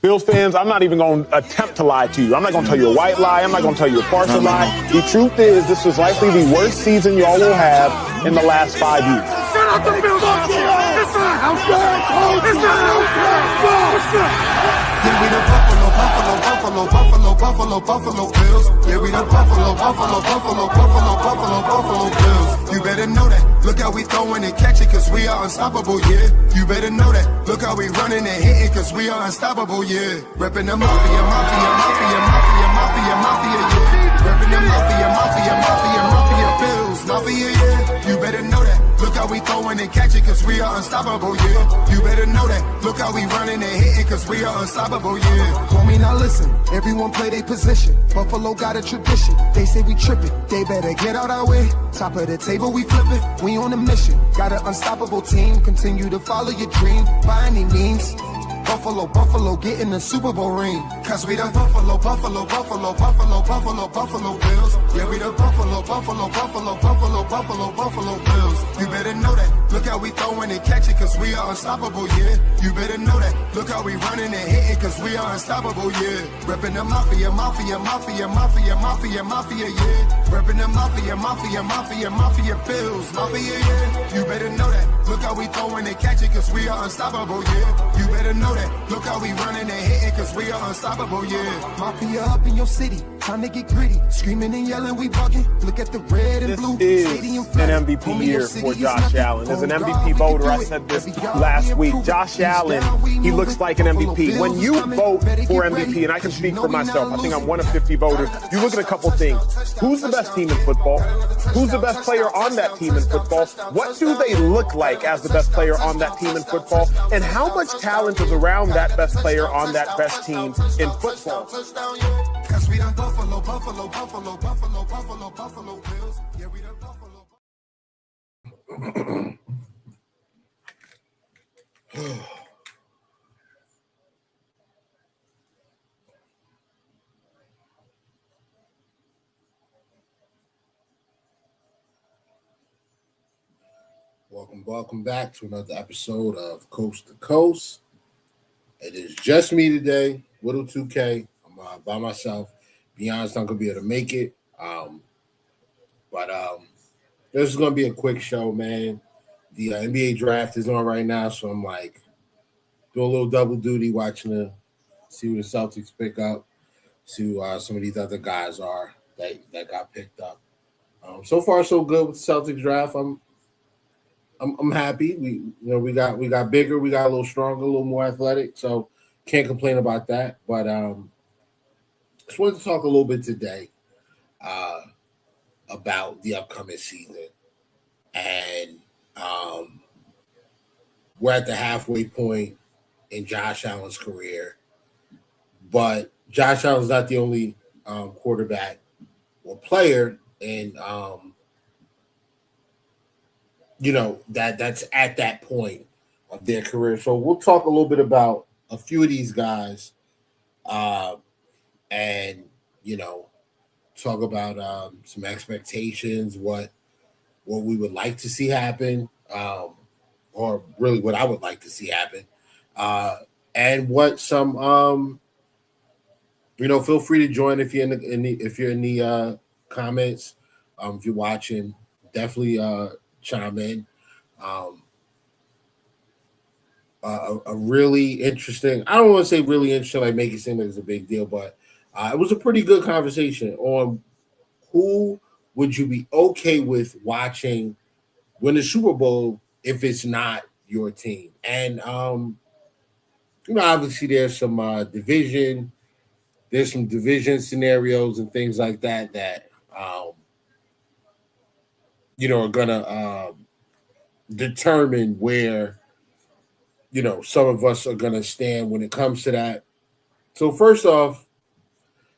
Bills fans, I'm not even going to attempt to lie to you. I'm not going to tell you a white lie. I'm not going to tell you a partial lie. The truth is, this was likely the worst season y'all will have in the last 5 years. Shut up, the Bills! It's not outside! It's not outside! Yeah, we the Buffalo Bills. Yeah, we the Buffalo Bills. You better know that. Look how we throwing and catching, cause we are unstoppable, yeah. You better know that. Look how we running and hitting, cause we are unstoppable, yeah. Reppin' the mafia, yeah. Reppin' the mafia, Bills, mafia, yeah. You better know that. Look how we throwing and catching, cause we are unstoppable, yeah. You better know that. Look how we running and hitting, cause we are unstoppable, yeah. Homie, now listen, everyone play their position. Buffalo got a tradition. They say we tripping, they better get out our way. Top of the table, we flipping, we on a mission. Got an unstoppable team, continue to follow your dream by any means. Buffalo, get in the Super Bowl ring. Cause we the Buffalo Bills. Yeah, we the Buffalo Bills. You better know that. Look how we throwing and catching, cause we are unstoppable, yeah. You better know that. Look how we running and hitting, cause we are unstoppable, yeah. Reppin' the mafia, yeah. Reppin' the mafia, Bills, mafia, yeah. You better know that. Look how we throwing and catching, cause we are unstoppable, yeah. You better know that. Look how we running and hitting, cause we are unstoppable, yeah. Mafia up in your city, time to get gritty. Screaming and yelling, we bugging. Look at the red and blue. This is an MVP year for Josh Allen. As an MVP voter, I said this last week. Josh Allen, he looks like an MVP. When you vote for MVP, and I can speak for myself, I think I'm one of 50 voters, you look at a couple things. Who's the best team in football? Who's the best player on that team in football? What do they look like as the best player on that team in football? And how much talent is around that best player on that best team in football? Cause we done Buffalo Bills. Yeah, we done Buffalo. Welcome back to another episode of Coast to Coast. It is just me today, Little 2K. I'm by myself. Be honest, I'm gonna be able to make it. But this is gonna be a quick show, man. The NBA draft is on right now, so I'm like doing a little double duty, watching see who the Celtics pick up, see who some of these other guys are that got picked up. So far, so good with the Celtics draft. I'm happy. We got bigger, we got a little stronger, a little more athletic. So can't complain about that. But just wanted to talk a little bit today about the upcoming season, and we're at the halfway point in Josh Allen's career. But Josh Allen's not the only quarterback or player, and that's at that point of their career. So we'll talk a little bit about a few of these guys, and talk about some expectations, what we would like to see happen, or really what I would like to see happen, and what some feel free to join if you're in the comments. If you're watching, definitely chime in. A really interesting, I don't want to say really interesting, like make it seem like it's a big deal, but it was a pretty good conversation on who would you be okay with watching win the Super Bowl if it's not your team. And obviously there's some division scenarios and things like that are gonna determine where some of us are gonna stand when it comes to that. So first off,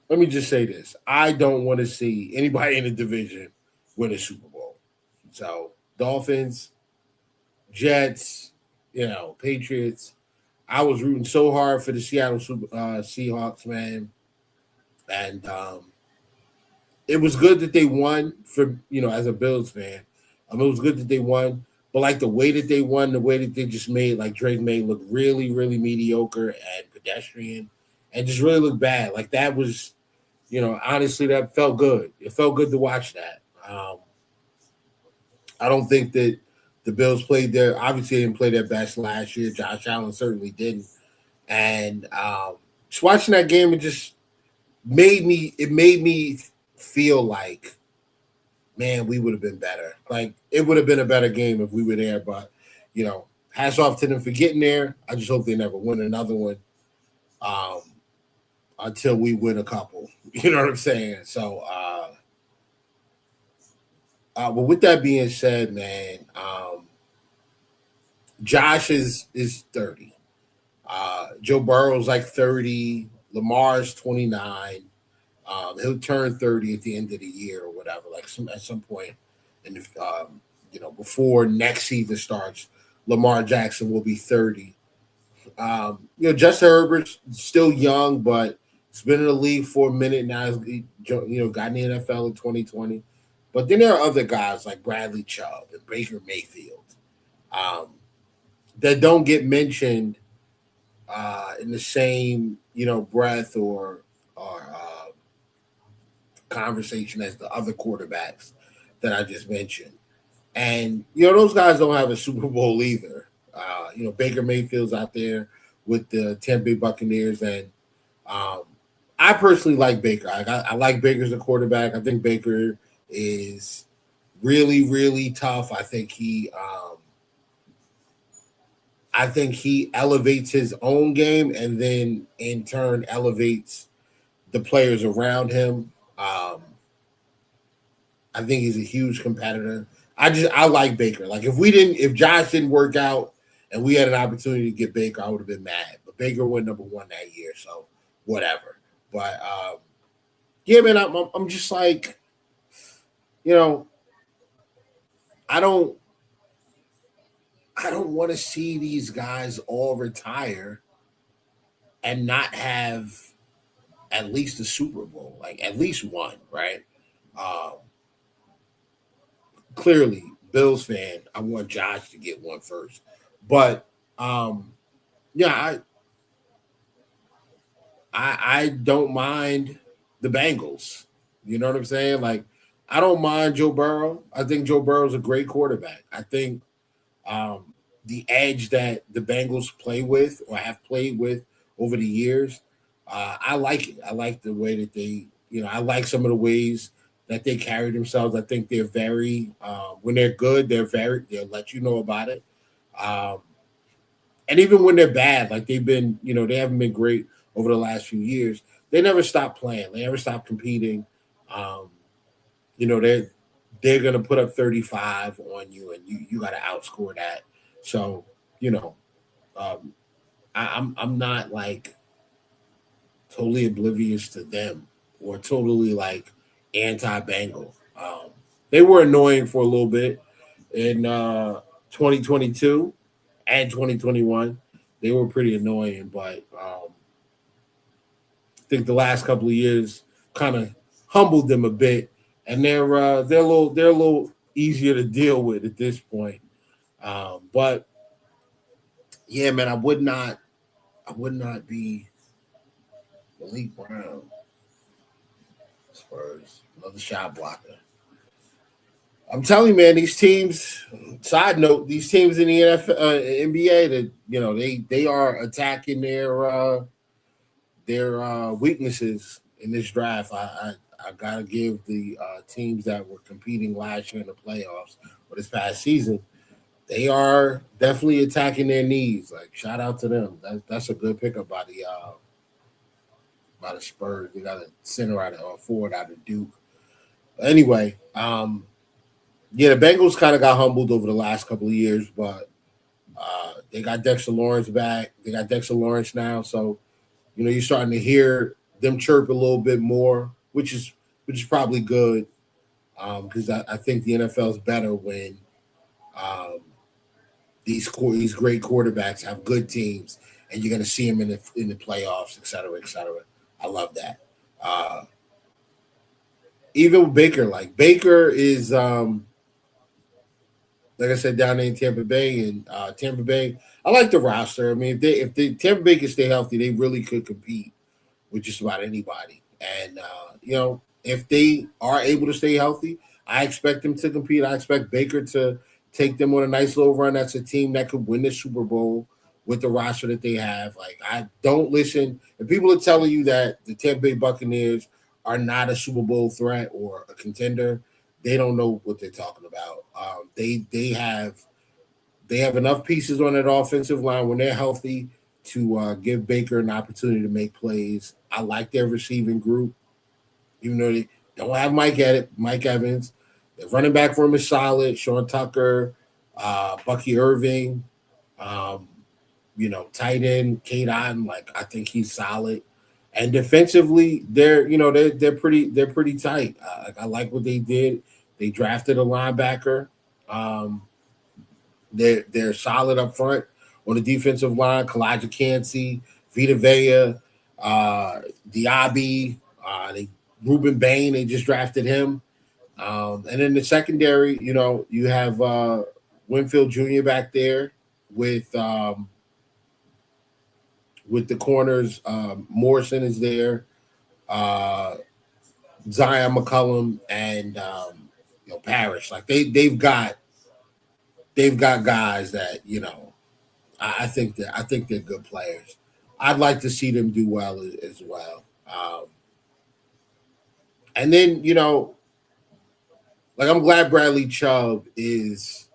let me just say this. I don't want to see anybody in the division win a Super Bowl. So Dolphins, Jets, Patriots. I was rooting so hard for the Seattle Seahawks, man. And it was good that they won as a Bills fan. It was good that they won. But like the way that they won, the way that they just made, like Drake made, look really, really mediocre and pedestrian and just really looked bad. Like that was, honestly, that felt good. It felt good to watch that. I don't think that the Bills played obviously didn't play their best last year. Josh Allen certainly didn't. And just watching that game, it made me feel like, man, we would have been better. Like it would have been a better game if we were there. But hats off to them for getting there. I just hope they never win another one until we win a couple. You know what I'm saying? So, but with that being said, man, Josh is 30. Joe Burrow's like 30. Lamar's 29. He'll turn 30 at the end of the year or whatever, like at some point in the, before next season starts, Lamar Jackson will be 30. Justin Herbert's still young, but he's been in the league for a minute now. He, got in the NFL in 2020. But then there are other guys like Bradley Chubb and Baker Mayfield that don't get mentioned in the same, breath or conversation as the other quarterbacks that I just mentioned. And, those guys don't have a Super Bowl either. Baker Mayfield's out there with the Tampa Bay Buccaneers. And I personally like Baker. I like Baker as a quarterback. I think Baker is really, really tough. I think he elevates his own game and then in turn elevates the players around him. I think he's a huge competitor. I like Baker. Like if Josh didn't work out and we had an opportunity to get Baker, I would have been mad. But Baker went number 1 that year, so whatever. But yeah, man, I'm just like, I don't want to see these guys all retire and not have at least a Super Bowl, like at least one, right? Clearly, Bills fan, I want Josh to get one first. But yeah, I don't mind the Bengals. You know what I'm saying? Like, I don't mind Joe Burrow. I think Joe Burrow's a great quarterback. I think the edge that the Bengals play with or have played with over the years, I like it. I like the way that they, I like some of the ways that they carry themselves. I think they're very, when they're good, they'll let you know about it. And even when they're bad, like they've been, they haven't been great over the last few years, they never stop playing. They never stop competing. They're going to put up 35 on you and you got to outscore that. So, I'm not like totally oblivious to them or totally like anti-Bengal. They were annoying for a little bit in 2022 and 2021. They were pretty annoying, but I think the last couple of years kind of humbled them a bit, and they're a little easier to deal with at this point. But yeah, man, I would not be Malik Brown. Spurs, another shot blocker. I'm telling you, man, these teams. Side note: these teams in the NBA that they are attacking their weaknesses in this draft. I gotta give the teams that were competing last year in the playoffs or this past season. They are definitely attacking their needs. Like, shout out to them. That's a good pickup by the Spurs. They got a center out of forward out of Duke. Anyway, yeah, the Bengals kind of got humbled over the last couple of years, but they got Dexter Lawrence back. They got Dexter Lawrence now, so you're starting to hear them chirp a little bit more, which is probably good because I think the NFL is better when these great quarterbacks have good teams, and you're going to see them in the playoffs, et cetera, et cetera. I love that. Even with Baker, like Baker is like I said, down there in Tampa Bay, and Tampa Bay, I like the roster. I mean, if Tampa Bay can stay healthy, they really could compete with just about anybody. And if they are able to stay healthy, I expect them to compete. I expect Baker to take them on a nice little run. That's a team that could win the Super Bowl with the roster that they have. Like, I don't listen. If people are telling you that the Tampa Bay Buccaneers are not a Super Bowl threat or a contender, they don't know what they're talking about. They have enough pieces on that offensive line when they're healthy to give Baker an opportunity to make plays. I like their receiving group, even though they don't have Mike Evans. The running back room is solid. Sean Tucker, Bucky Irving, um, tight end Kate Otten. Like, I think he's solid. And defensively, they're pretty tight. I like what they did. They drafted a linebacker. Um, they're solid up front on the defensive line. Kalijah Cansey, Vita Vea, Diaby, Ruben Bain. They just drafted him. And in the secondary, you have Winfield Jr. back there with the corners. Morrison is there. Zion McCullum and Parrish. Like, they've got guys that I think they're good players. I'd like to see them do well as well. And then like, I'm glad Bradley Chubb is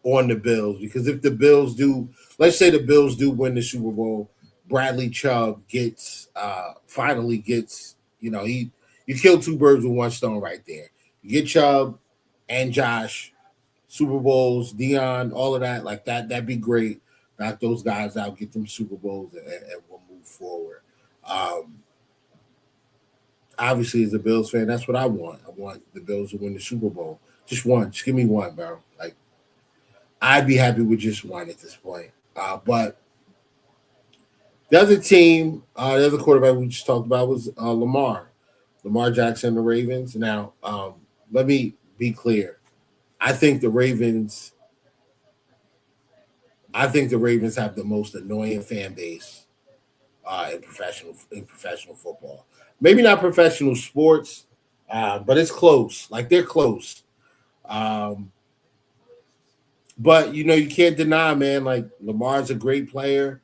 on the Bills, because if the Bills do, let's say the Bills do win the Super Bowl, Bradley Chubb finally gets you kill two birds with one stone right there. You get Chubb and Josh Super Bowls, Dion, all of that, like that. That'd be great. Knock those guys out, get them Super Bowls, and we'll move forward. Obviously, as a Bills fan, that's what I want. I want the Bills to win the Super Bowl. Just one. Just give me one, bro. Like, I'd be happy with just one at this point. But the other team, the other quarterback we just talked about was Lamar Jackson, the Ravens. Now, let me be clear. I think the Ravens have the most annoying fan base in professional football. Maybe not professional sports, but it's close. Like, they're close. But you can't deny, man. Like, Lamar's a great player.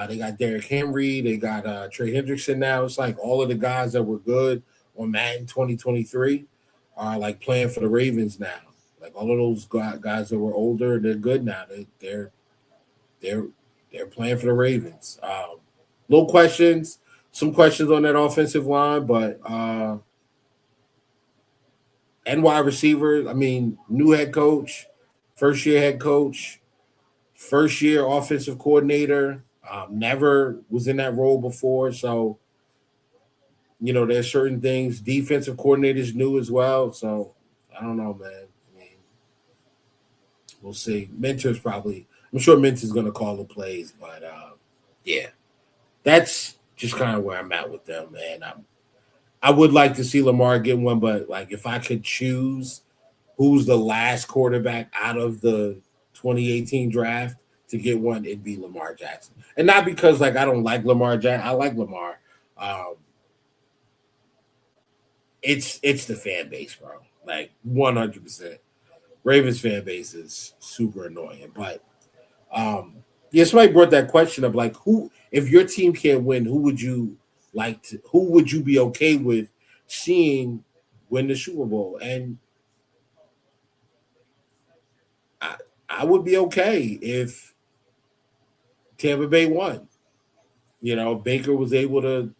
They got Derrick Henry. They got Trey Hendrickson now. It's like all of the guys that were good on Madden 2023 are like playing for the Ravens now. Like, all of those guys that were older, they're good now. They're playing for the Ravens. Some questions on that offensive line, but and wide receivers. I mean, new head coach, first year head coach, first year offensive coordinator. Never was in that role before, so there's certain things. Defensive coordinators new as well, so I don't know, man. I mean, we'll see. I'm sure Mentor's going to call the plays, but yeah, that's just kind of where I'm at with them, man. I would like to see Lamar get one, but like, if I could choose who's the last quarterback out of the 2018 draft to get one, it'd be Lamar Jackson. And not because like I don't like Lamar Jackson. I like Lamar. It's the fan base, bro. Like, 100%. Ravens fan base is super annoying. But somebody brought that question up, like, who, if your team can't win, who would you be okay with seeing win the Super Bowl? And I would be okay if Tampa Bay won. Baker was able to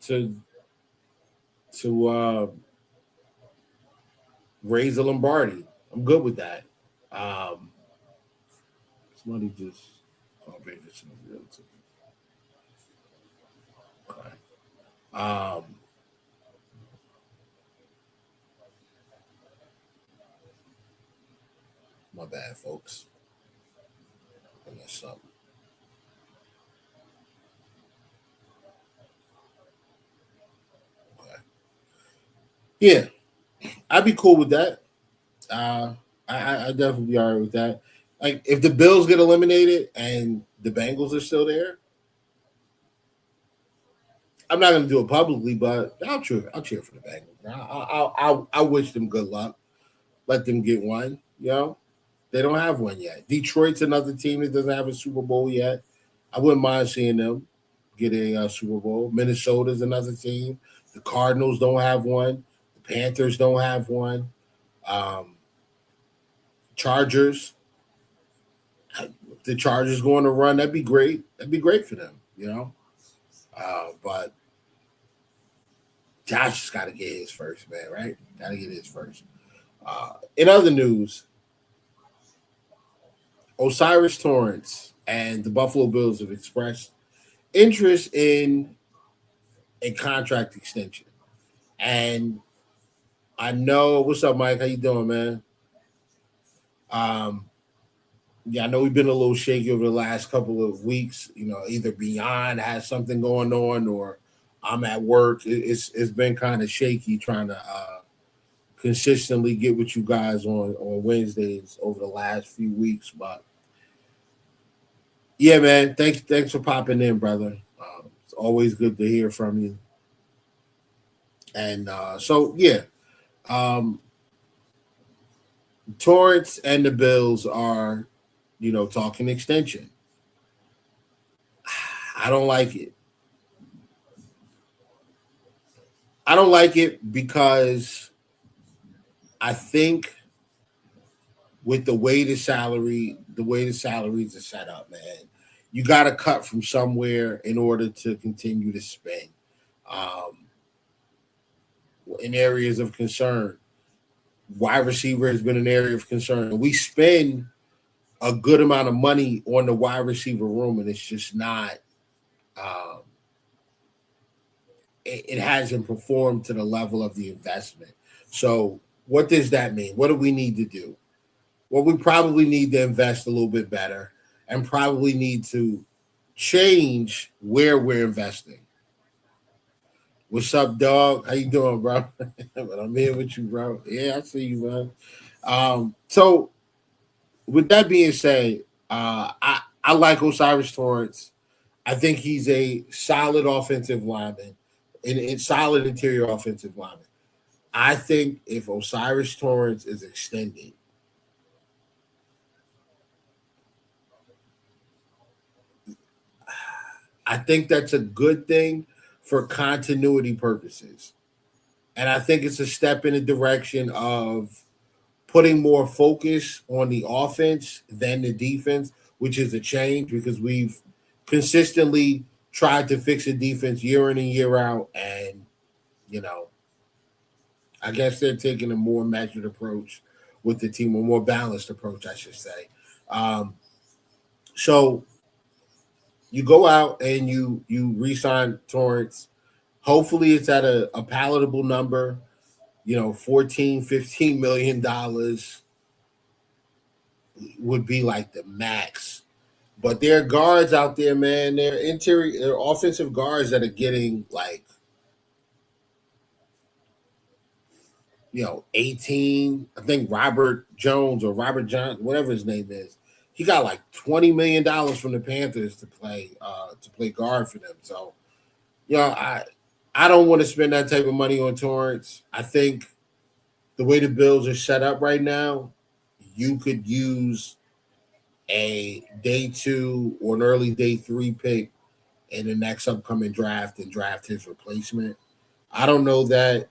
raise the Lombardi. I'm good with that. Somebody just Baker to me. Okay. My bad, folks. I messed up. Okay. Yeah, I'd be cool with that. I definitely be all right with that. Like if the Bills get eliminated and the Bengals are still there, I'm not going to do it publicly, but I'll cheer. I'll cheer for the Bengals. I wish them good luck. Let them get one. You know, they don't have one yet. Detroit's another team that doesn't have a Super Bowl yet. I wouldn't mind seeing them get a Super Bowl. Minnesota's another team. The Cardinals don't have one. The Panthers don't have one. Chargers. If the Chargers going to run, that'd be great. That'd be great for them, you know. But Josh has got to get his first, man, right? Got to get his first. In other news, Osiris Torrance and the Buffalo Bills have expressed interest in a contract extension. And I know, what's up, Mike? How you doing, man? Yeah, I know we've been a little shaky over the last couple of weeks. You know, either Beyond has something going on or I'm at work. It's been kind of shaky trying to consistently get with you guys on Wednesdays over the last few weeks. But yeah, man, thanks for popping in, brother. It's always good to hear from you. And so yeah, Torrance and the Bills are, you know, talking extension. I don't like it. I don't like it because I think with the way the salaries are set up, man, you got to cut from somewhere in order to continue to spend. In areas of concern, wide receiver has been an area of concern. We spend a good amount of money on the wide receiver room, and it's just not. It hasn't performed to the level of the investment. So what does that mean? What do we need to do? Well, we probably need to invest a little bit better and probably need to change where we're investing. What's up, dog? How you doing, bro? But I'm here with you, bro. Yeah, I see you, man. So with that being said, I like Osiris Torrance. I think he's a solid offensive lineman and solid interior offensive lineman. I think if Osiris Torrance is extended, I think that's a good thing for continuity purposes. And I think it's a step in the direction of putting more focus on the offense than the defense, which is a change because we've consistently tried to fix the defense year in and year out. And, you know, I guess they're taking a more measured approach with the team, a more balanced approach, I should say. So you go out and you re-sign Torrance. Hopefully it's at a palatable number, you know, $14-15 million would be like the max. But there are guards out there, man. They're offensive guards that are getting like, you know, 18. I think Robert Jones or Robert John, whatever his name is, he got like $20 million from the Panthers to play guard for them. So, you know, I don't want to spend that type of money on Torrance. I think the way the Bills are set up right now, you could use a day 2 or an early day 3 pick in the next upcoming draft and draft his replacement. I don't know that,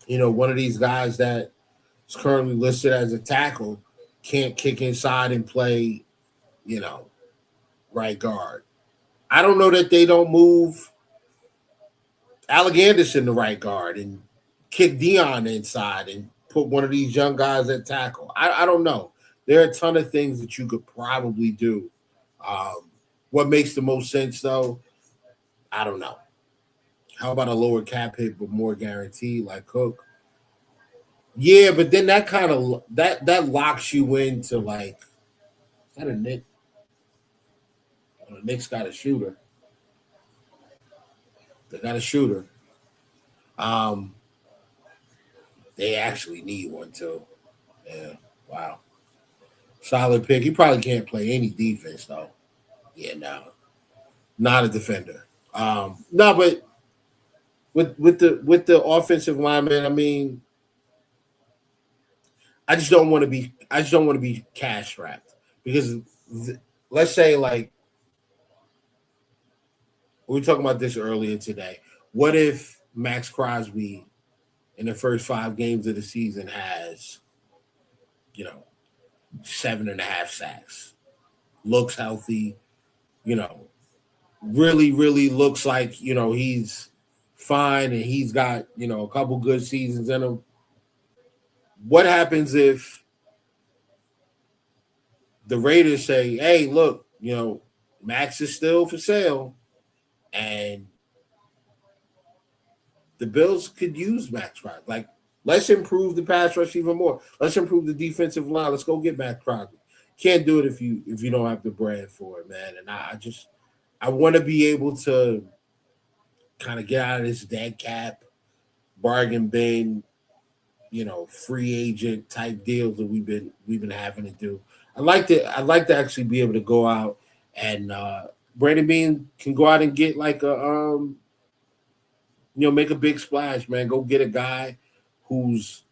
you know, one of these guys that is currently listed as a tackle can't kick inside and play, you know, right guard. I don't know that they don't move Alec Anderson to right guard and kick Dion inside and put one of these young guys at tackle. I don't know. There are a ton of things that you could probably do. What makes the most sense, though, I don't know. How about a lower cap hit but more guaranteed like Cook? Yeah, but then that kind of that locks you into like, is that a Nick? Oh, the Knicks got a shooter. They got a shooter. They actually need one too. Yeah. Wow. Solid pick. He probably can't play any defense though. Yeah, no, not a defender. No, but with the offensive lineman, I mean, I just don't want to be cash strapped because let's say like we were talking about this earlier today. What if Max Crosby in the first 5 games of the season has, 7.5 sacks, looks healthy, really, really looks like, he's fine and he's got, a couple good seasons in him. What happens if the Raiders say, hey, look, Max is still for sale and the Bills could use Max Crosby. Like, let's improve the pass rush even more. Let's improve the defensive line. Let's go get Max Crosby. Can't do it if you don't have the bread for it, man. And I want to be able to kind of get out of this dead cap, bargain bin, free agent type deals that we've been having to do. I'd like to actually be able to go out and Brandon Bean can go out and get like a make a big splash, man. Go get a guy who's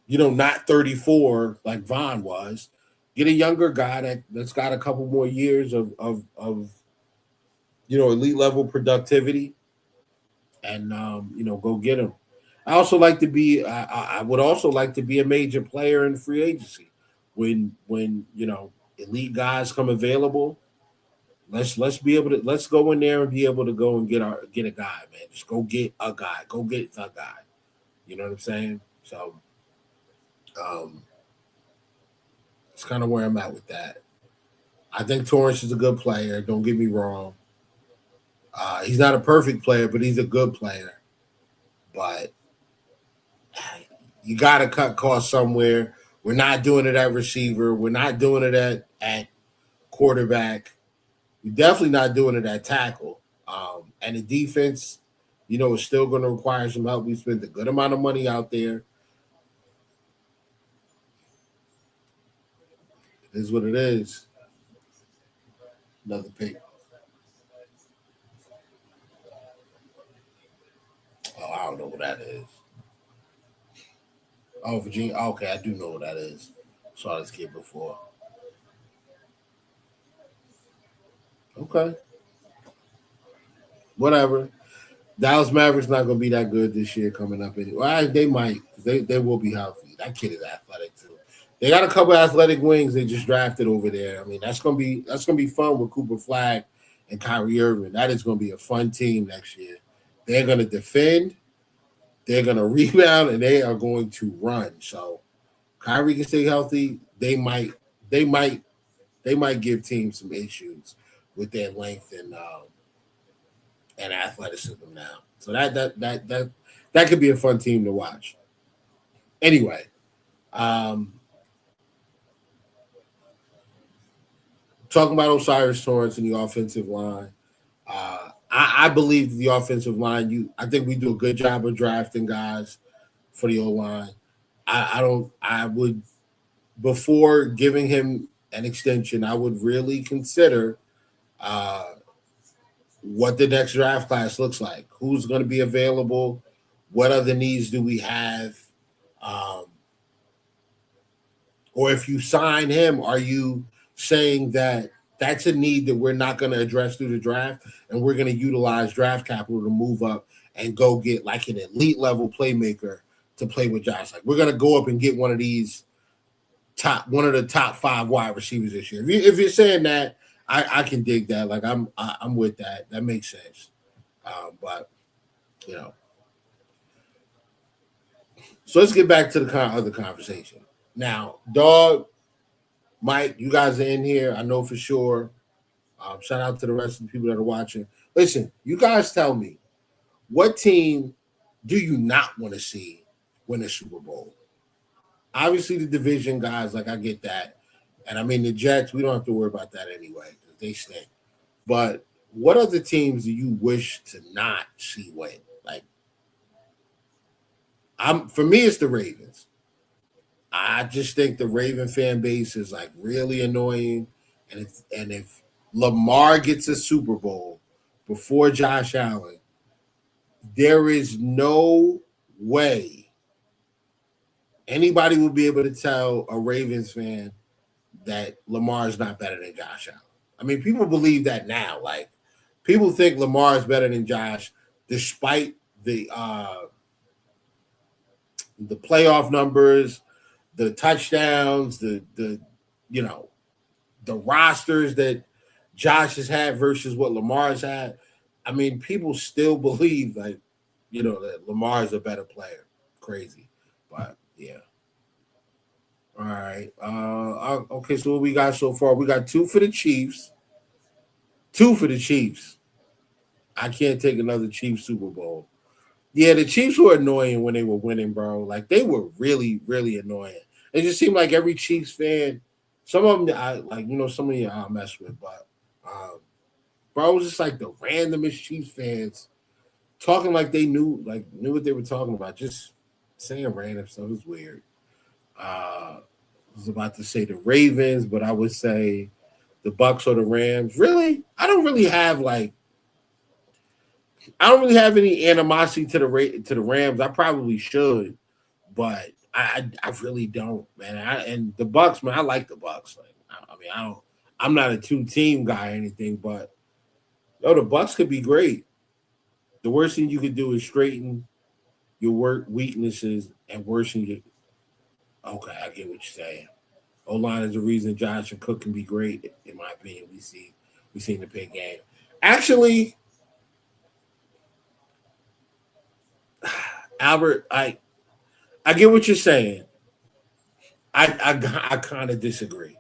not 34 like Vaughn was. Get a younger guy that's got a couple more years of elite level productivity, and go get him. I also like to be. I would also like to be a major player in free agency when elite guys come available. Let's go in there and be able to go and get a guy, man. Just go get a guy. Go get the guy. You know what I'm saying? So, it's kind of where I'm at with that. I think Torrance is a good player. Don't get me wrong. He's not a perfect player, but he's a good player. But you got to cut costs somewhere. We're not doing it at receiver. We're not doing it at quarterback. We're definitely not doing it at tackle. And the defense, is still going to require some help. We spent a good amount of money out there. It is what it is. Another pick. Oh, I don't know what that is. Oh, Virginia. Okay, I do know what that is. Saw this kid before. Okay. Whatever. Dallas Mavericks not going to be that good this year coming up anyway. Well, they might. They will be healthy. That kid is athletic too. They got a couple athletic wings they just drafted over there. I mean, that's gonna be fun with Cooper Flagg and Kyrie Irving. That is gonna be a fun team next year. They're gonna defend, they're gonna rebound, and they are going to run. So Kyrie can stay healthy. They might give teams some issues with their length and athleticism now. So that could be a fun team to watch. Anyway, talking about Osiris Torrance and the offensive line, I believe the offensive line. I think we do a good job of drafting guys for the O line. I would, before giving him an extension, I would really consider what the next draft class looks like. Who's going to be available? What other needs do we have? Or if you sign him, are you saying that that's a need that we're not going to address through the draft, and we're going to utilize draft capital to move up and go get like an elite level playmaker to play with Josh? Like, we're going to go up and get one of the top 5 wide receivers this year. If you're saying that, I can dig that. Like, I'm with that. That makes sense. But so let's get back to the other conversation. Now, Dog, Mike, you guys are in here. I know for sure. Shout out to the rest of the people that are watching. Listen, you guys tell me, what team do you not want to see win a Super Bowl? Obviously, the division guys, like, I get that. And I mean, the Jets, we don't have to worry about that anyway. They stink. But what other teams do you wish to not see win? Like, for me, it's the Ravens. I just think the Raven fan base is like really annoying. And if Lamar gets a Super Bowl before Josh Allen, there is no way anybody will be able to tell a Ravens fan that Lamar is not better than Josh Allen. I mean, people believe that now. Like, people think Lamar is better than Josh, despite the playoff numbers, the touchdowns, the the rosters that Josh has had versus what Lamar's had. I mean, people still believe that Lamar is a better player. Crazy, but yeah. All right. Okay. So what we got so far? We got 2 for the Chiefs. 2 for the Chiefs. I can't take another Chiefs Super Bowl. Yeah, the Chiefs were annoying when they were winning, bro. Like, they were really, really annoying. It just seemed like every Chiefs fan, some of them, some of you I mess with, but bro, it was just like the randomest Chiefs fans talking like they knew what they were talking about, just saying random stuff. It was weird. I was about to say the Ravens, but I would say the Bucks or the Rams. Really, I don't really have any animosity to the Rams. I probably should, but I really don't, man. And the Bucks, man, I like the Bucks. Like, I mean, I'm not a 2-team guy or anything, but the Bucks could be great. The worst thing you could do is straighten your weaknesses and worsen your. Okay, I get what you're saying. O-line is the reason Josh and Cook can be great, in my opinion. We seen the big game. Actually, Albert, I get what you're saying. I kind of disagree.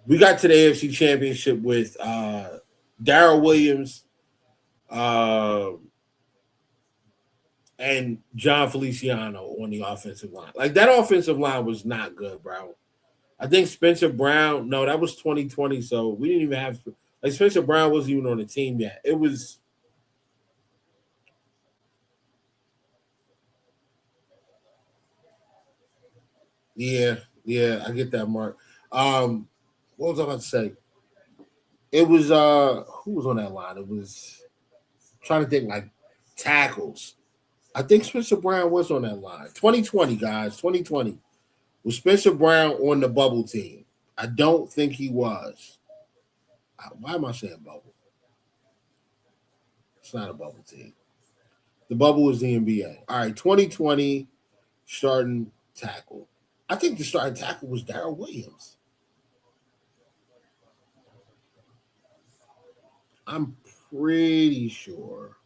We got to the AFC Championship with Darrell Williams and John Feliciano on the offensive line. Like, that offensive line was not good, bro. I think Spencer Brown, no, that was 2020, so we didn't even have – like, Spencer Brown wasn't even on the team yet. It was – Yeah, I get that, Mark. What was I about to say? It was who was on that line? It was trying to think like tackles. I think Spencer Brown was on that line. 2020, guys, 2020. Was Spencer Brown on the bubble team? I don't think he was. Why am I saying bubble? It's not a bubble team. The bubble was the NBA. All right, 2020 starting tackle. I think the starting tackle was Darrell Williams. I'm pretty sure.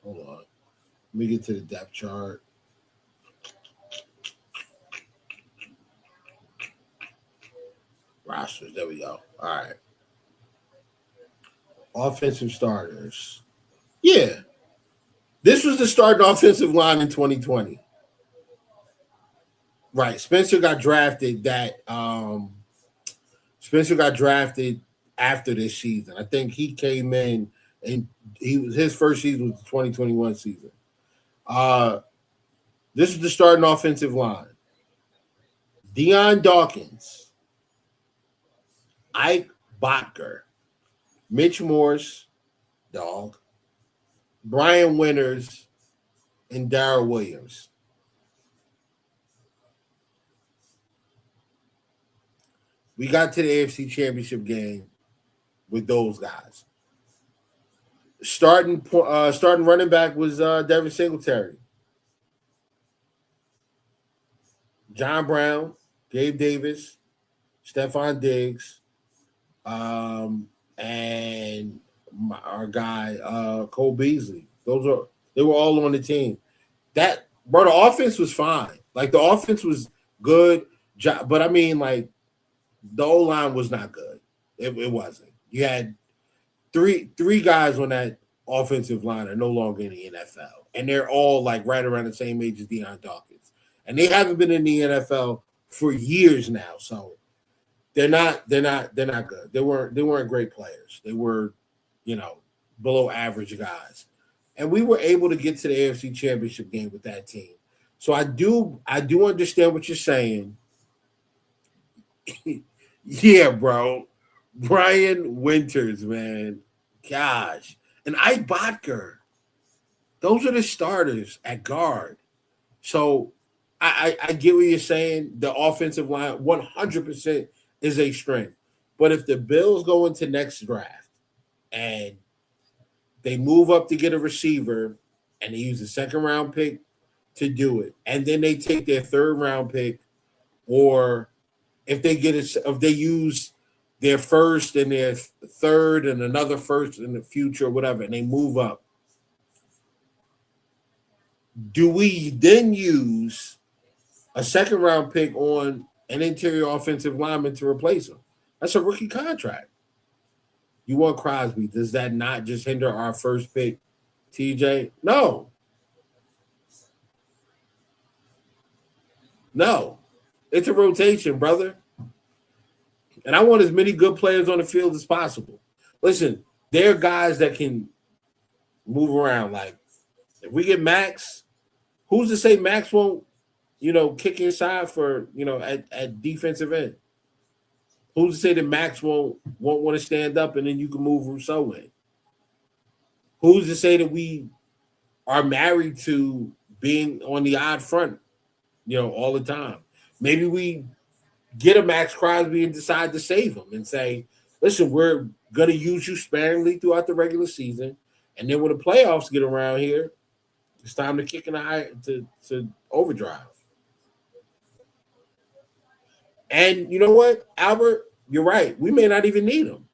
Hold on. Let me get to the depth chart. Rosters. There we go. All right. Offensive starters. Yeah. This was the starting offensive line in 2020. Right. Spencer got drafted after this season. I think he came in and his first season was the 2021 season. This is the starting offensive line. Deion Dawkins, Ike Botker, Mitch Morse, dog, Brian Winters, and Darrell Williams. We got to the AFC Championship game with those guys. Starting running back was Devin Singletary. John Brown, Gabe Davis, Stephon Diggs, and our guy Cole Beasley. They were all on the team. The offense was fine. Like, the offense was good, but I mean, like, the O-line was not good. It wasn't. You had three guys on that offensive line are no longer in the NFL, and they're all like right around the same age as Deion Dawkins, and they haven't been in the NFL for years now. So they're not good. They weren't great players. They were, below average guys, and we were able to get to the AFC Championship game with that team. So I do understand what you're saying. Yeah, bro. Brian Winters, man. Gosh. And Ike Botker. Those are the starters at guard. So I get what you're saying. The offensive line 100% is a strength. But if the Bills go into next draft and they move up to get a receiver and they use a second round pick to do it, and then they take their third round pick, or if they use their first and their third and another first in the future or whatever, and they move up, do we then use a second round pick on an interior offensive lineman to replace him? That's a rookie contract. You want Crosby. Does that not just hinder our first pick, TJ? No. No. It's a rotation, brother. And I want as many good players on the field as possible. Listen, there are guys that can move around. Like, if we get Max, who's to say Max won't, kick inside for, at defensive end? Who's to say that Max won't want to stand up and then you can move Rousseau in? Who's to say that we are married to being on the odd front, all the time? Maybe we get a Max Crosby and decide to save him and say, listen, we're going to use you sparingly throughout the regular season. And then when the playoffs get around here, it's time to kick to overdrive. And you know what, Albert, you're right. We may not even need him.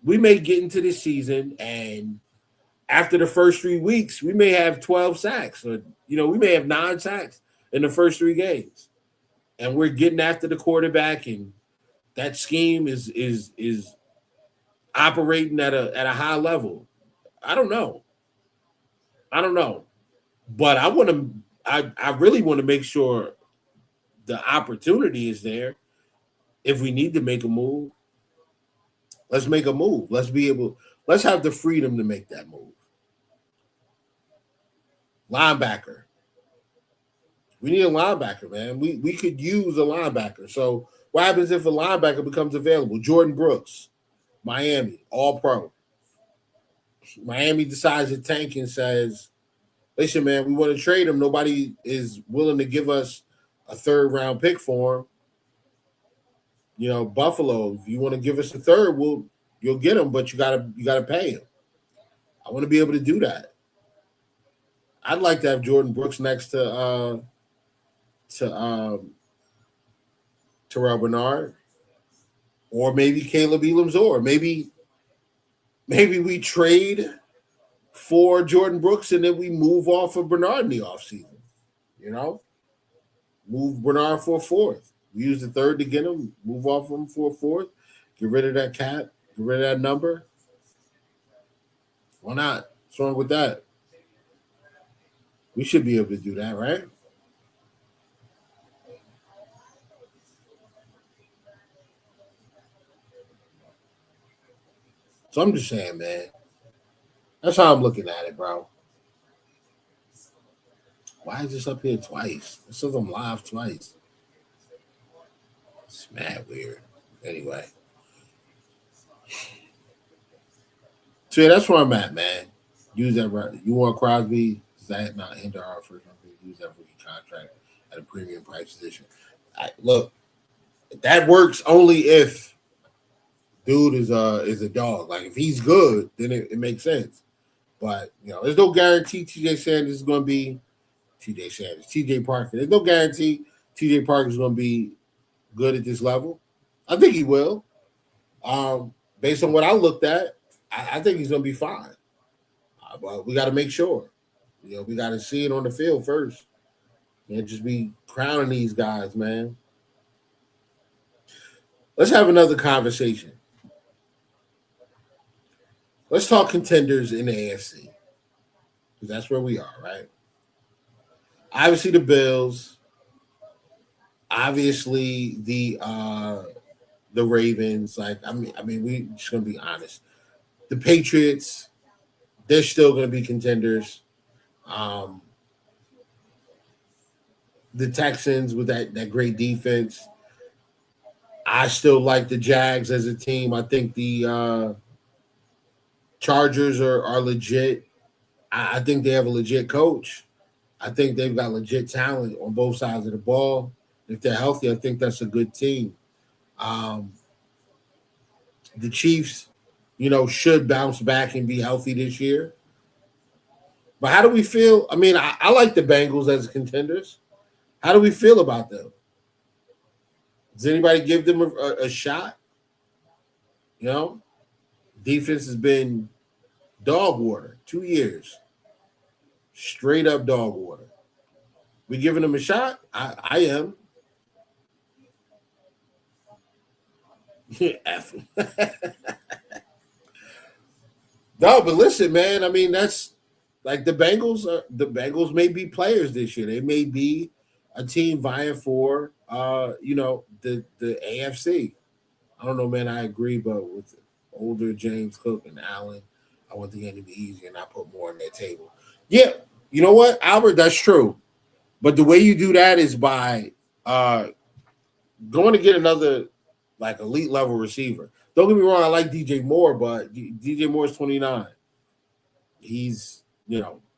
We may get into this season, and after the first 3 weeks, we may have 12 sacks, or we may have 9 sacks in the first 3 games, and we're getting after the quarterback, and that scheme is operating at a high level. I don't know, but I really want to make sure the opportunity is there. If we need to make a move, let's make a move. Let's have the freedom to make that move. Linebacker. We need a linebacker, man. We could use a linebacker. So what happens if a linebacker becomes available? Jordan Brooks, Miami, all pro. Miami decides to tank and says, listen, man, we want to trade him. Nobody is willing to give us a third round pick for him. Buffalo, if you want to give us a third, you'll get him, but you gotta pay him. I want to be able to do that. I'd like to have Jordan Brooks next to Terrell Bernard, or maybe Caleb Elam's, or maybe we trade for Jordan Brooks and then we move off of Bernard in the offseason. Move Bernard for a fourth. We use the third to get him, move off him for a fourth, get rid of that cap, get rid of that number. Why not? What's wrong with that? We should be able to do that, right? So I'm just saying, man. That's how I'm looking at it, bro. Why is this up here twice? It says I'm live twice. It's mad weird. Anyway. So yeah, that's where I'm at, man. Use that right. You want Crosby? Does that not hinder our first round? Use that rookie contract at a premium price position. Look, that works only if dude is a dog. Like if he's good, then it makes sense. But there's no guarantee TJ Sanders is going to be TJ Parker. There's no guarantee TJ Parker is going to be good at this level. I think he will. Based on what I looked at, I think he's going to be fine. But we got to make sure. We got to see it on the field first. Can't just be crowning these guys, man. Let's have another conversation. Let's talk contenders in the AFC. Because that's where we are, right? Obviously the Bills. Obviously the Ravens. We just gonna be honest. The Patriots, they're still gonna be contenders. The Texans with that great defense. I still like the Jags as a team. I think the Chargers are legit. I think they have a legit coach. I think they've got legit talent on both sides of the ball. If they're healthy, I think that's a good team. Um, the Chiefs, should bounce back and be healthy this year. But how do we feel? I mean, I like the Bengals as contenders. How do we feel about them? Does anybody give them a shot? Defense has been dog water 2 years, straight up dog water. We giving them a shot? I am. F. No, but listen, man. I mean, that's like the Bengals. The Bengals may be players this year. They may be a team vying for, the AFC. I don't know, man. I agree, but with older James Cook and Allen, I want the game to be easier and I put more on their table. Yeah, you know what, Albert? That's true. But the way you do that is by going to get another like elite level receiver. Don't get me wrong, I like DJ Moore, but DJ Moore is 29. He's,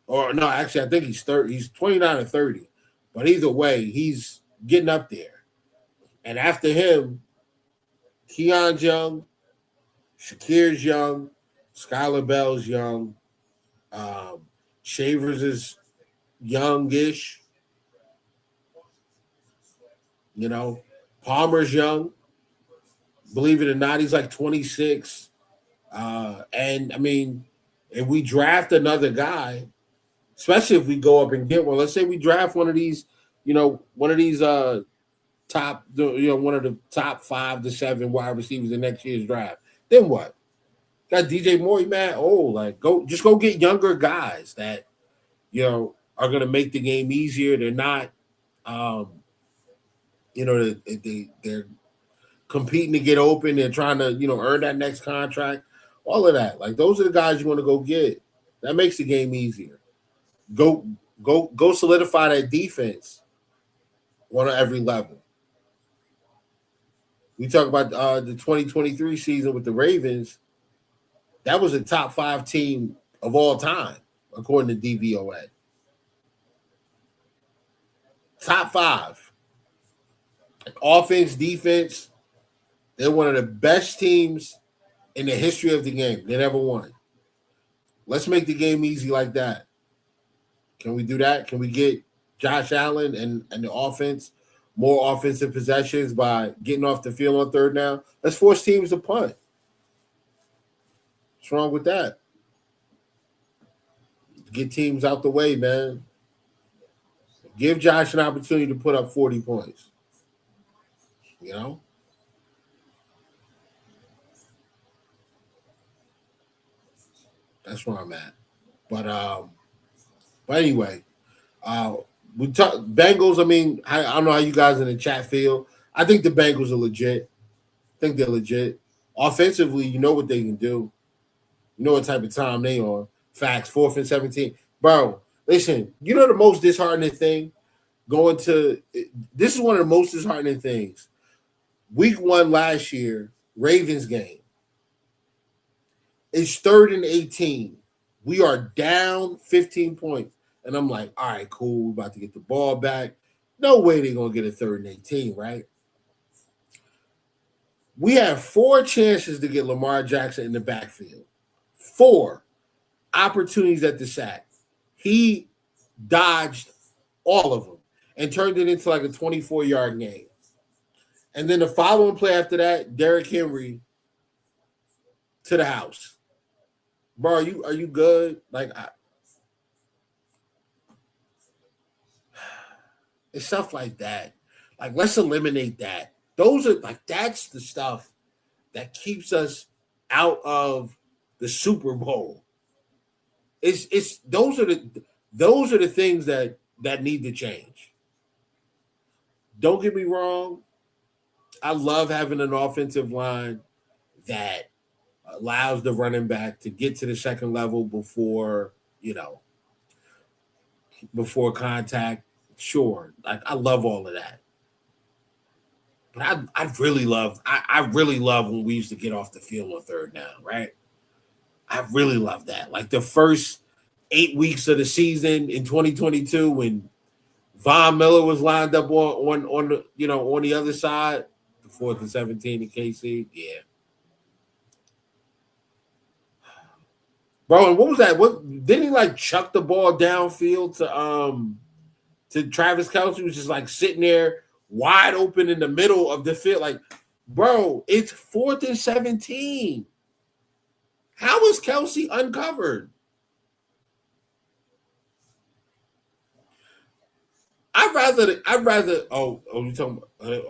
or no, actually, I think he's 30. He's 29 or 30. But either way, he's getting up there. And after him, Keon's young, Shakir's young, Skylar Bell's young, Shavers is youngish. Palmer's young. Believe it or not, he's like 26. And I mean, if we draft another guy, especially if we go up and get one, let's say we draft one of these, top, one of the top 5 to 7 wide receivers in next year's draft. Then what? Got DJ Moore, man. Go get younger guys that, are going to make the game easier. They're not, they're competing to get open. They're trying to, earn that next contract. All of that. Like, those are the guys you want to go get. That makes the game easier. Go solidify that defense on every level. We talk about the 2023 season with the Ravens. That was a top 5 team of all time, according to DVOA. Top 5. Offense, defense, they're one of the best teams in the history of the game. They never won. Let's make the game easy like that. Can we do that? Can we get Josh Allen and the offense more offensive possessions by getting off the field on third down? Let's force teams to punt. What's wrong with that? Get teams out the way, man. Give Josh an opportunity to put up 40 points. That's where I'm at. But anyway, we talk Bengals. I mean, I don't know how you guys in the chat feel. I think the Bengals are legit. I think they're legit. Offensively, you know what they can do. You know what type of time they on. Facts, 4th and 17. Bro, listen, you know the most disheartening thing? This is one of the most disheartening things. Week 1 last year, Ravens game. It's 3rd and 18. We are down 15 points. And I'm like, all right, cool. We're about to get the ball back. No way they're going to get a 3rd and 18, right? We have 4 chances to get Lamar Jackson in the backfield. 4 opportunities at the sack. He dodged all of them and turned it into like a 24-yard game. And then the following play after that, Derrick Henry to the house. Bro, are you good? Like, it's stuff like that. Like, let's eliminate that. That's the stuff that keeps us out of the Super Bowl. Those are the things that need to change. Don't get me wrong. I love having an offensive line that allows the running back to get to the second level before contact. Sure. Like, I love all of that. But I really love when we used to get off the field on third down, right? I really love that. Like the first 8 weeks of the season in 2022 when Von Miller was lined up on the on the other side, the 4th and 17 in KC. Yeah. Bro, and what was that? What didn't he like chuck the ball downfield to Travis Kelce, who was just like sitting there wide open in the middle of the field? Like, bro, it's 4th and 17. How is Kelce uncovered? I'd rather. Oh, you talking about? It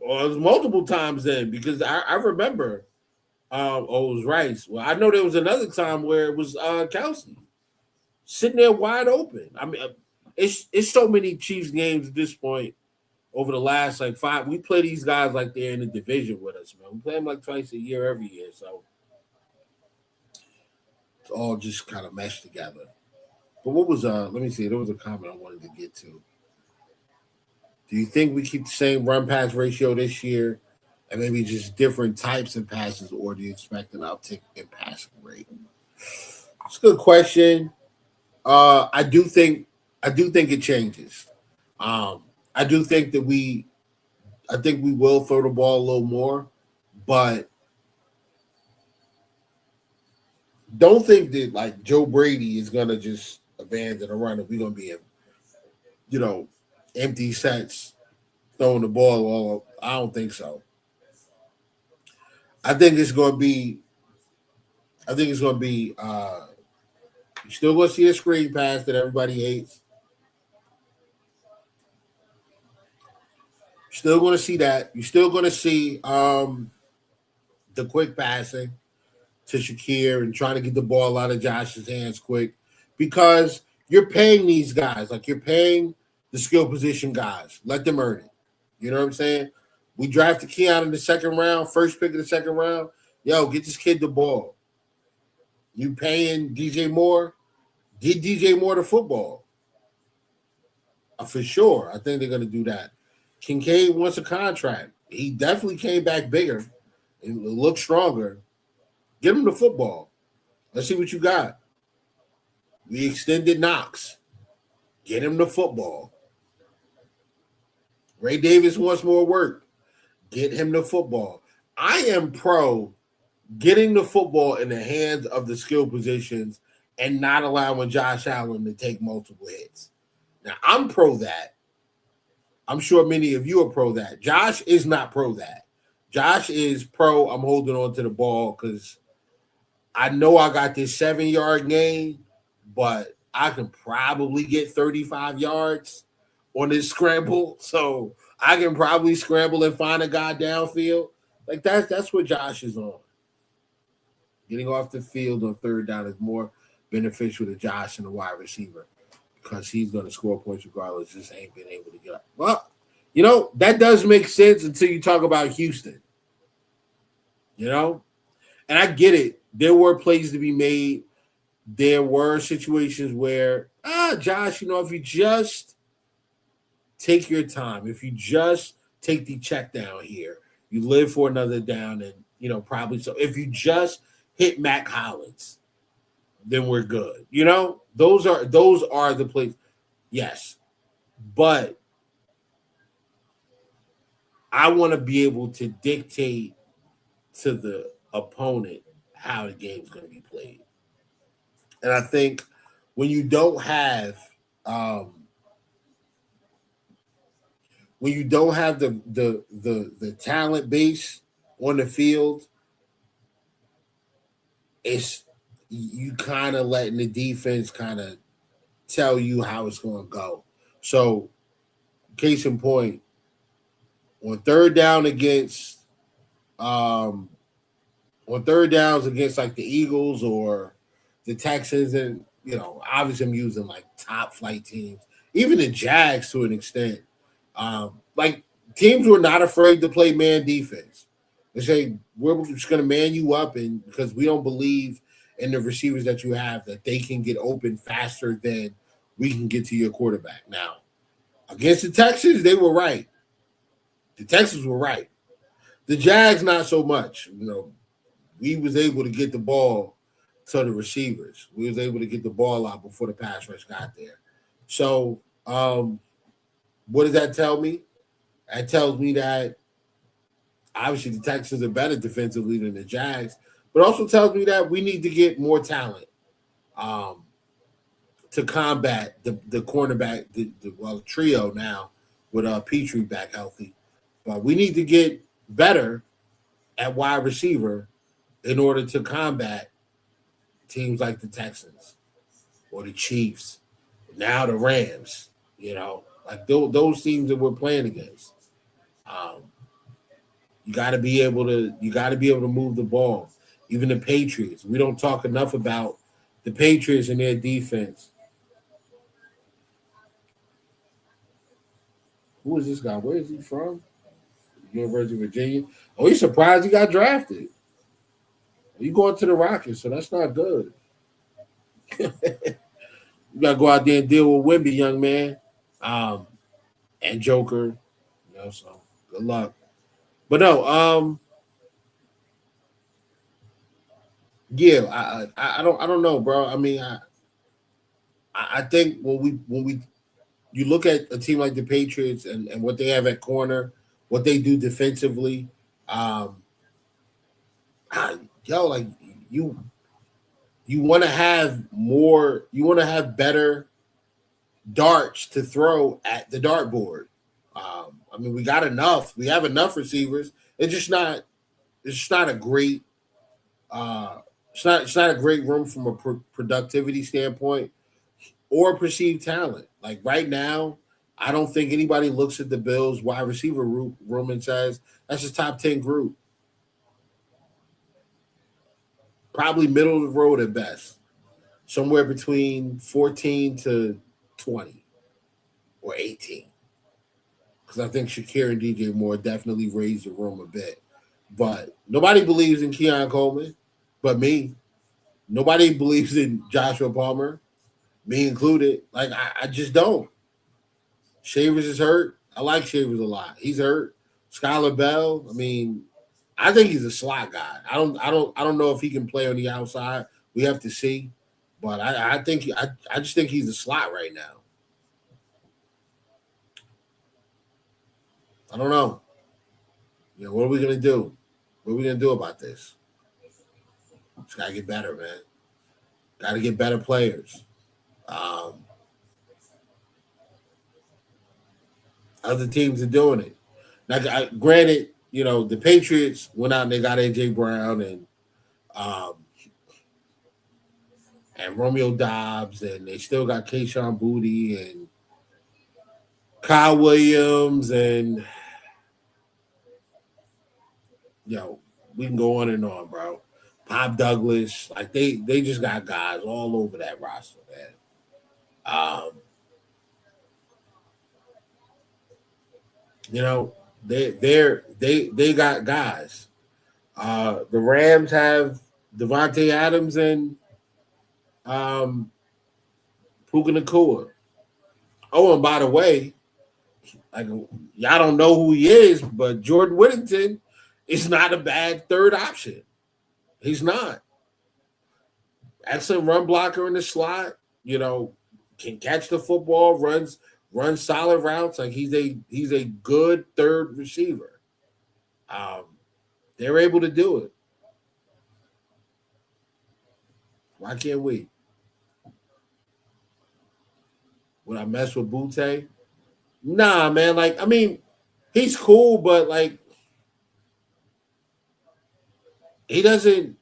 was multiple times then because I remember. It was Rice. Well, I know there was another time where it was Kelce sitting there wide open. I mean, it's so many Chiefs games at this point over the last like 5. We play these guys like they're in the division with us, man. We play them like twice a year, every year, so it's all just kind of meshed together. But what was let me see. There was a comment I wanted to get to. Do you think we keep the same run pass ratio this year? And maybe just different types of passes, or do you expect an uptick in passing rate? It's a good question. I do think it changes. I think we will throw the ball a little more, but don't think that like Joe Brady is gonna just abandon a run if we're gonna be in, empty sets throwing the ball all. I don't think so. I think it's going to be. You're still going to see a screen pass that everybody hates. You're still going to see that. You're still going to see the quick passing to Shakir and trying to get the ball out of Josh's hands quick because you're paying these guys. Like you're paying the skill position guys. Let them earn it. You know what I'm saying? We drafted Keon in the second round, first pick of the second round. Yo, get this kid the ball. You paying DJ Moore? Get DJ Moore the football. For sure. I think they're going to do that. Kincaid wants a contract. He definitely came back bigger and looked stronger. Get him the football. Let's see what you got. We extended Knox. Get him the football. Ray Davis wants more work. Get him the football. I am pro getting the football in the hands of the skill positions and not allowing Josh Allen to take multiple hits. Now, I'm pro that. I'm sure many of you are pro that. Josh is not pro that. Josh is pro, I'm holding on to the ball because I know I got this 7-yard gain, but I can probably get 35 yards on this scramble. So I can probably scramble and find a guy downfield. Like that's what Josh is on. Getting off the field on third down is more beneficial to Josh than a wide receiver because he's going to score points regardless. Just ain't been able to get up. Well, that does make sense until you talk about Houston. And I get it. There were plays to be made. There were situations where, Josh, if you just take your time, if you just take the check down here, you live for another down and, probably so. If you just hit Mac Hollins, then we're good. Those are the plays. Yes. But I want to be able to dictate to the opponent how the game's going to be played. And I think when you don't have the talent base on the field, it's you kind of letting the defense kind of tell you how it's going to go. So, case in point, on third downs against like the Eagles or the Texans, and obviously I'm using like top flight teams, even the Jags to an extent. Like teams were not afraid to play man defense. They say we're just going to man you up, and because we don't believe in the receivers that you have that they can get open faster than we can get to your quarterback. Now, against the Texans, they were right. The Texans were right. The Jags, not so much. You know, we was able to get the ball to the receivers. We was able to get the ball out before the pass rush got there. So, what does that tell me? That tells me that obviously the Texans are better defensively than the Jags, but also tells me that we need to get more talent to combat the cornerback, the trio now with Petrie back healthy. But we need to get better at wide receiver in order to combat teams like the Texans or the Chiefs, now the Rams, you know, like those teams that we're playing against. You got to be able to move the ball. Even the Patriots, we don't talk enough about the Patriots and their defense. Who is this guy? Where is he from? University of Virginia. Oh, he's surprised he got drafted. You going to the Rockets, so that's not good. You got to go out there and deal with Wemby, young man, and Joker. You know, so good luck. But no, yeah, I don't know, bro. I mean, I think when you look at a team like the Patriots and what they have at corner, what they do defensively, like you want to have more, you want to have better darts to throw at the dartboard. I mean, we got enough. We have enough receivers. It's just not a great. It's not a great room from a productivity standpoint or perceived talent. Like right now, I don't think anybody looks at the Bills wide receiver room and says that's a top 10 group. Probably middle of the road at best, somewhere between 14 to 20 or 18. Because I think Shakir and DJ Moore definitely raised the room a bit. But nobody believes in Keon Coleman but me. Nobody believes in Joshua Palmer, me included. Like, I just don't. Shavers is hurt. I like Shavers a lot. He's hurt. Skylar Bell, I mean, I think he's a slot guy. I don't know if he can play on the outside. We have to see. But I just think he's a slot right now. I don't know. You know, what are we gonna do? What are we gonna do about this? Just gotta get better, man. Gotta get better players. Other teams are doing it. Now, granted, you know, the Patriots went out and they got AJ Brown and Romeo Dobbs, and they still got Kayshon Boutte and Kyle Williams, and we can go on and on, bro. Pop Douglas, like they just got guys all over that roster, man. You know, they got guys. The Rams have Devontae Adams and Puka Nacua. Oh, and by the way, like y'all don't know who he is, but Jordan Whittington is not a bad third option. He's not. Excellent run blocker in the slot, you know, can catch the football, runs solid routes. Like he's a good third receiver. They're able to do it. Why can't we? Would I mess with Boutte? Nah, man. Like, I mean, he's cool, but like he doesn't.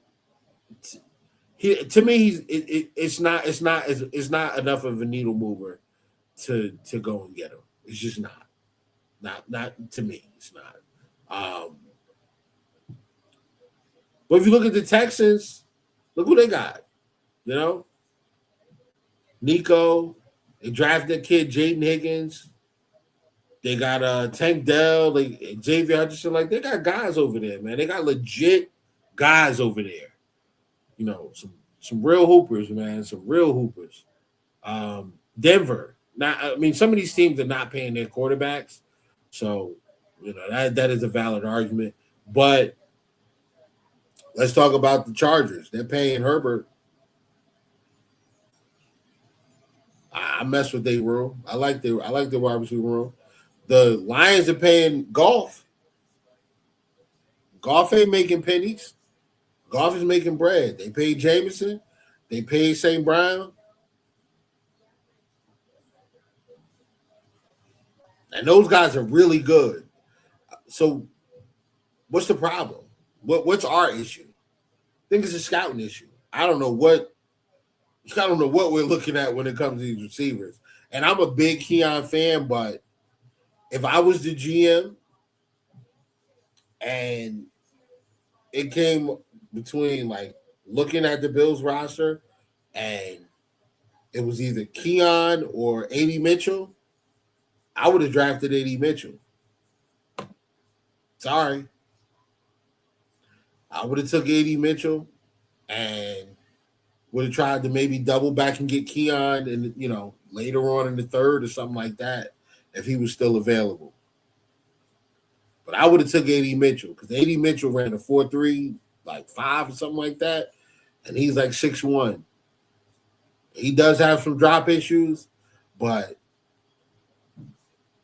To me, it's not enough of a needle mover to go and get him. It's just not to me. It's not. But if you look at the Texans, look who they got. You know, Nico. They drafted kid Jaden Higgins. They got Tank Dell, Xavier Hutchinson. Like they got guys over there, man. They got legit guys over there. You know, some real hoopers, man. Some real hoopers. Denver. Now, I mean, some of these teams are not paying their quarterbacks. So, That is a valid argument. But let's talk about the Chargers. They're paying Herbert. I mess with their room. I like their wide receiver room. The Lions are paying Golf. Golf ain't making pennies. Golf is making bread. They paid Jameson. They paid St. Brown. And those guys are really good. So what's the problem? What's our issue? I think it's a scouting issue. I don't know what we're looking at when it comes to these receivers. And I'm a big Keon fan, but if I was the GM and it came between like looking at the Bills roster and it was either Keon or A.D. Mitchell, I would have drafted A.D. Mitchell. Sorry. I would have took A.D. Mitchell and would have tried to maybe double back and get Keon and later on in the third or something like that if he was still available. But I would have took A.D. Mitchell because A.D. Mitchell ran a 4.3, like 5 or something like that, and he's like 6'1". He does have some drop issues, but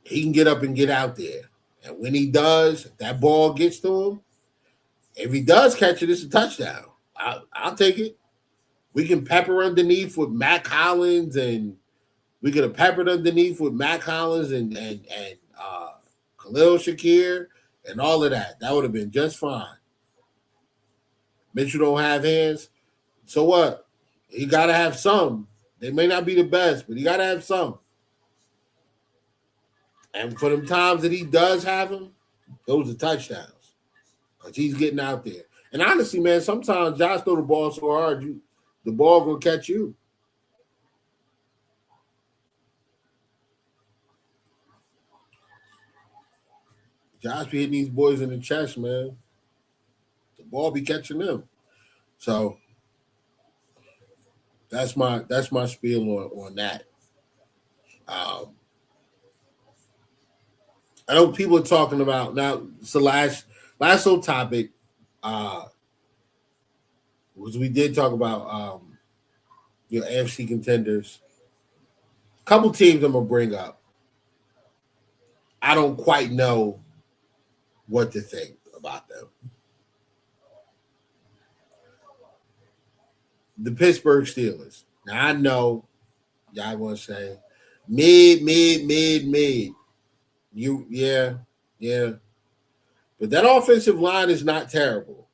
he can get up and get out there. And when he does, if that ball gets to him, if he does catch it, it's a touchdown. I'll take it. We can pepper underneath with Matt Collins, and we could have peppered underneath with Matt Collins and Khalil Shakir and all of that. That would have been just fine. Mitchell don't have hands. So what? He got to have some. They may not be the best, but he got to have some. And for them times that he does have them, those are touchdowns because he's getting out there. And honestly, man, sometimes Josh throw the ball so hard, the ball gonna catch you. Josh be hitting these boys in the chest, man. The ball be catching them. So that's my spiel on that. I know people are talking about now. It's the last little topic. Was we did talk about AFC contenders. A couple teams I'm gonna bring up. I don't quite know what to think about them. The Pittsburgh Steelers. Now I know y'all want to say mid. Yeah. But that offensive line is not terrible.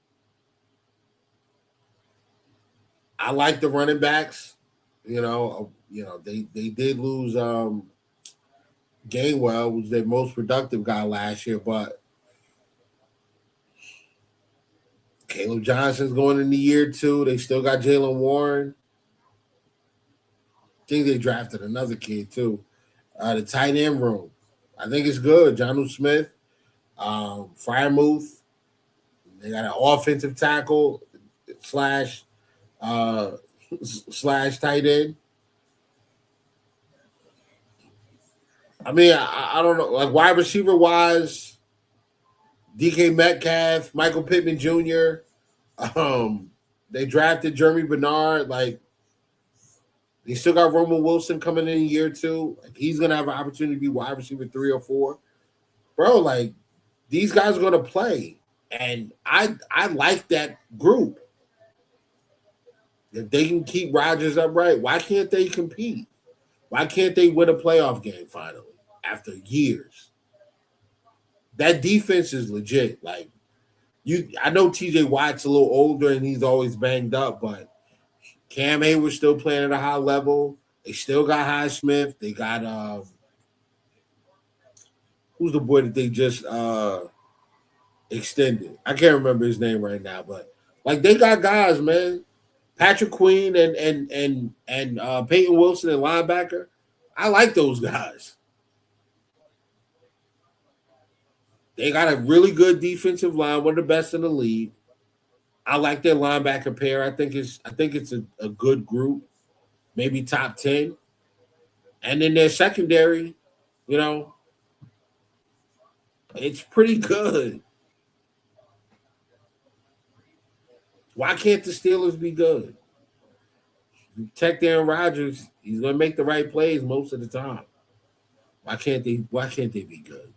I like the running backs. They did lose Gainwell, was their most productive guy last year, but Caleb Johnson's going into year 2. They still got Jalen Warren. I think they drafted another kid too. The tight end room. I think it's good. Jonnu Smith, Freiermuth. They got an offensive tackle slash tight end. I mean, I don't know. Like wide receiver wise, DK Metcalf, Michael Pittman Jr. They drafted Jeremy Bernard. Like they still got Roman Wilson coming in year 2. Like he's gonna have an opportunity to be wide receiver 3 or 4. Bro, like these guys are gonna play, and I like that group. If they can keep Rodgers upright, why can't they compete? Why can't they win a playoff game finally after years? That defense is legit. Like I know TJ Watt's a little older and he's always banged up, but Cam Hayward's still playing at a high level. They still got Highsmith. They got who's the boy that they just extended? I can't remember his name right now, but like they got guys, man. Patrick Queen and Peyton Wilson and linebacker. I like those guys. They got a really good defensive line, one of the best in the league. I like their linebacker pair. I think it's a good group, maybe top 10. And then their secondary, It's pretty good. Why can't the Steelers be good? Protect Aaron Rodgers. He's gonna make the right plays most of the time. Why can't they be good?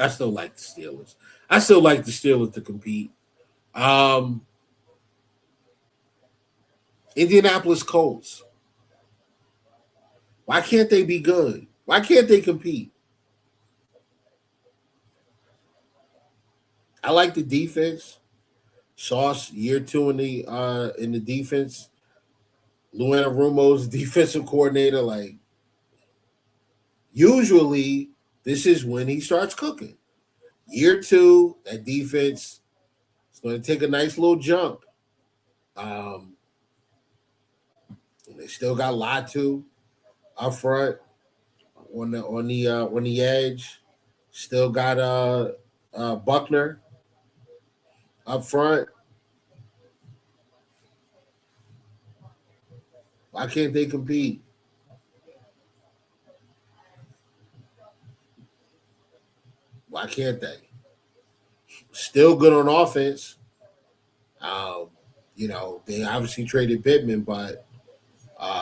I still like the Steelers. I still like the Steelers to compete. Um, Indianapolis Colts. Why can't they be good? Why can't they compete? I like the defense. Sauce year 2 in the defense. Lou Anarumo's defensive coordinator. Like usually, this is when he starts cooking. Year 2, that defense is going to take a nice little jump. They still got Latu up front on the edge. Still got Buckner up front. Why can't they compete? Why can't they? Still good on offense. They obviously traded Pittman, but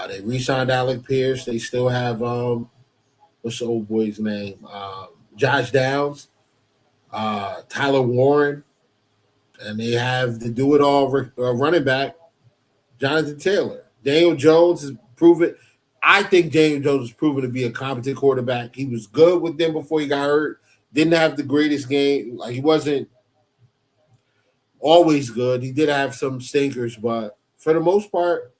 they re-signed Alec Pierce. They still have what's the old boy's name? Josh Downs, Tyler Warren, and they have the do-it-all running back, Jonathan Taylor. Daniel Jones has proven. I think Daniel Jones has proven to be a competent quarterback. He was good with them before he got hurt. Didn't have the greatest game. Like he wasn't always good. He did have some stinkers, but for the most part,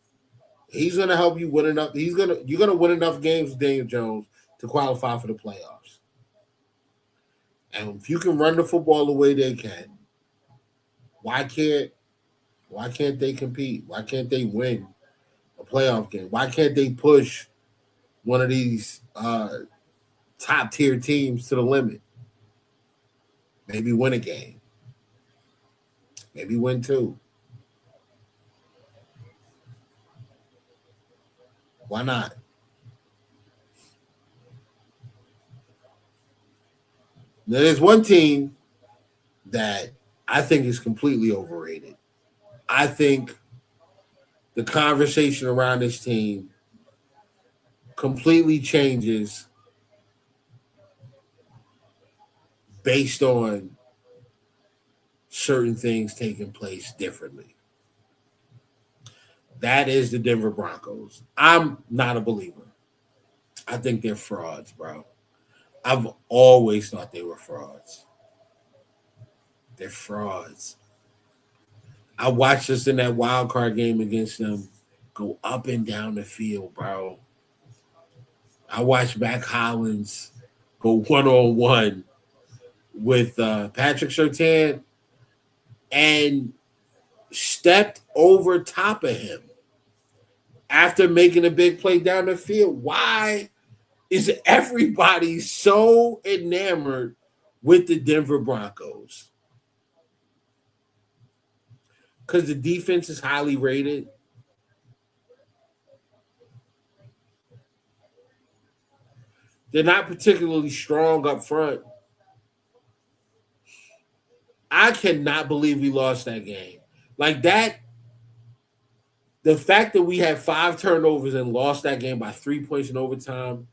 he's gonna help you win enough. You're gonna win enough games with Daniel Jones to qualify for the playoffs. And if you can run the football the way they can, why can't they compete? Why can't they win a playoff game? Why can't they push one of these top tier teams to the limit? Maybe win a game. Maybe win 2. Why not? Now, there's one team that I think is completely overrated. I think the conversation around this team completely changes based on certain things taking place differently. That is the Denver Broncos. I'm not a believer. I think they're frauds, bro. I've always thought they were frauds. They're frauds. I watched us in that wild card game against them go up and down the field, bro. I watched Mac Hollins go one-on-one with Patrick Surtain and stepped over top of him after making a big play down the field. Why is everybody so enamored with the Denver Broncos? Because the defense is highly rated. They're not particularly strong up front. I cannot believe we lost that game. Like that, the fact that we had 5 turnovers and lost that game by 3 points in overtime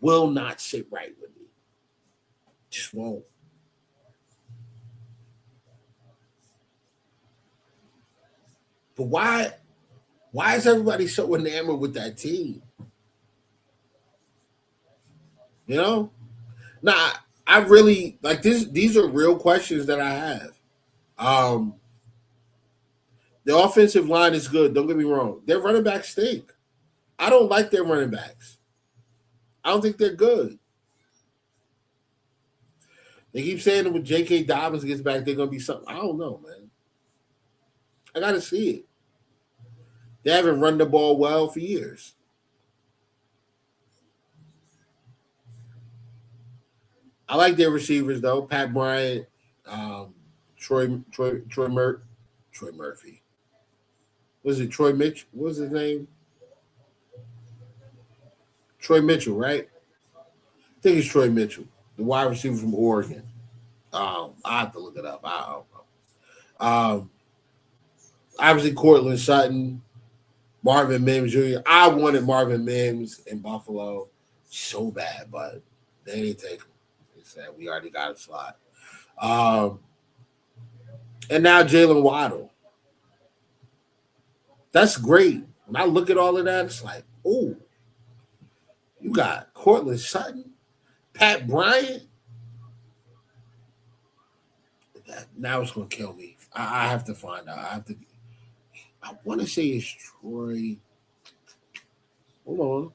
will not sit right with me. Just won't. But why is everybody so enamored with that team? You know? Nah, I really like this. These are real questions that I have. The offensive line is good. Don't get me wrong. Their running backs stink. I don't like their running backs. I don't think they're good. They keep saying that when J.K. Dobbins gets back, they're going to be something. I don't know, man. I got to see it. They haven't run the ball well for years. I like their receivers, though. Pat Bryant, Troy Murphy. Was it Troy Mitchell? What was his name? Troy Mitchell, right? I think it's Troy Mitchell. the wide receiver from Oregon. I have to look it up. I don't know. Obviously, Cortland Sutton, Marvin Mims Jr. I wanted Marvin Mims in Buffalo so bad, but they didn't take him. They said we already got a slot. And now Jalen Waddle. That's great. When I look at all of that, it's like, oh, you got Cortland Sutton, Pat Bryant. Now it's going to kill me. I have to find out. I want to say it's Troy. Hold on.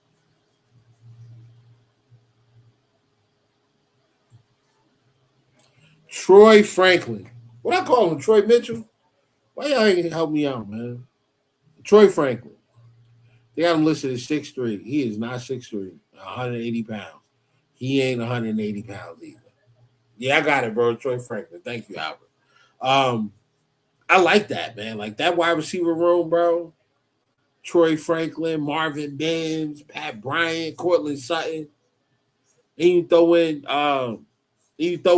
Troy Franklin. What I call him? Troy Mitchell? Why y'all ain't help me out, man? Troy Franklin. They got him listed as 6'3". He is not 6'3", 180 pounds. He ain't 180 pounds either. Yeah, I got it, bro. Troy Franklin. Thank you, Albert. I like that, man. Like that wide receiver room, bro. Troy Franklin, Marvin Mims, Pat Bryant, Cortland Sutton. And you throw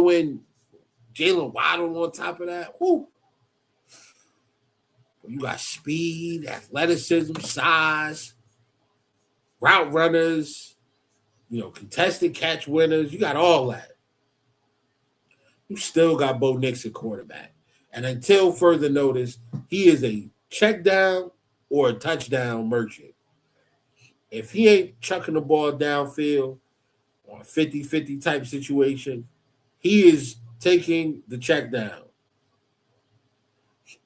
in Jalen Waddle on top of that. Whoo. You got speed, athleticism, size, route runners, contested catch winners. You got all that. You still got Bo Nix at quarterback. And until further notice, he is a check down or a touchdown merchant. If he ain't chucking the ball downfield on a 50-50 type situation, he is taking the check down.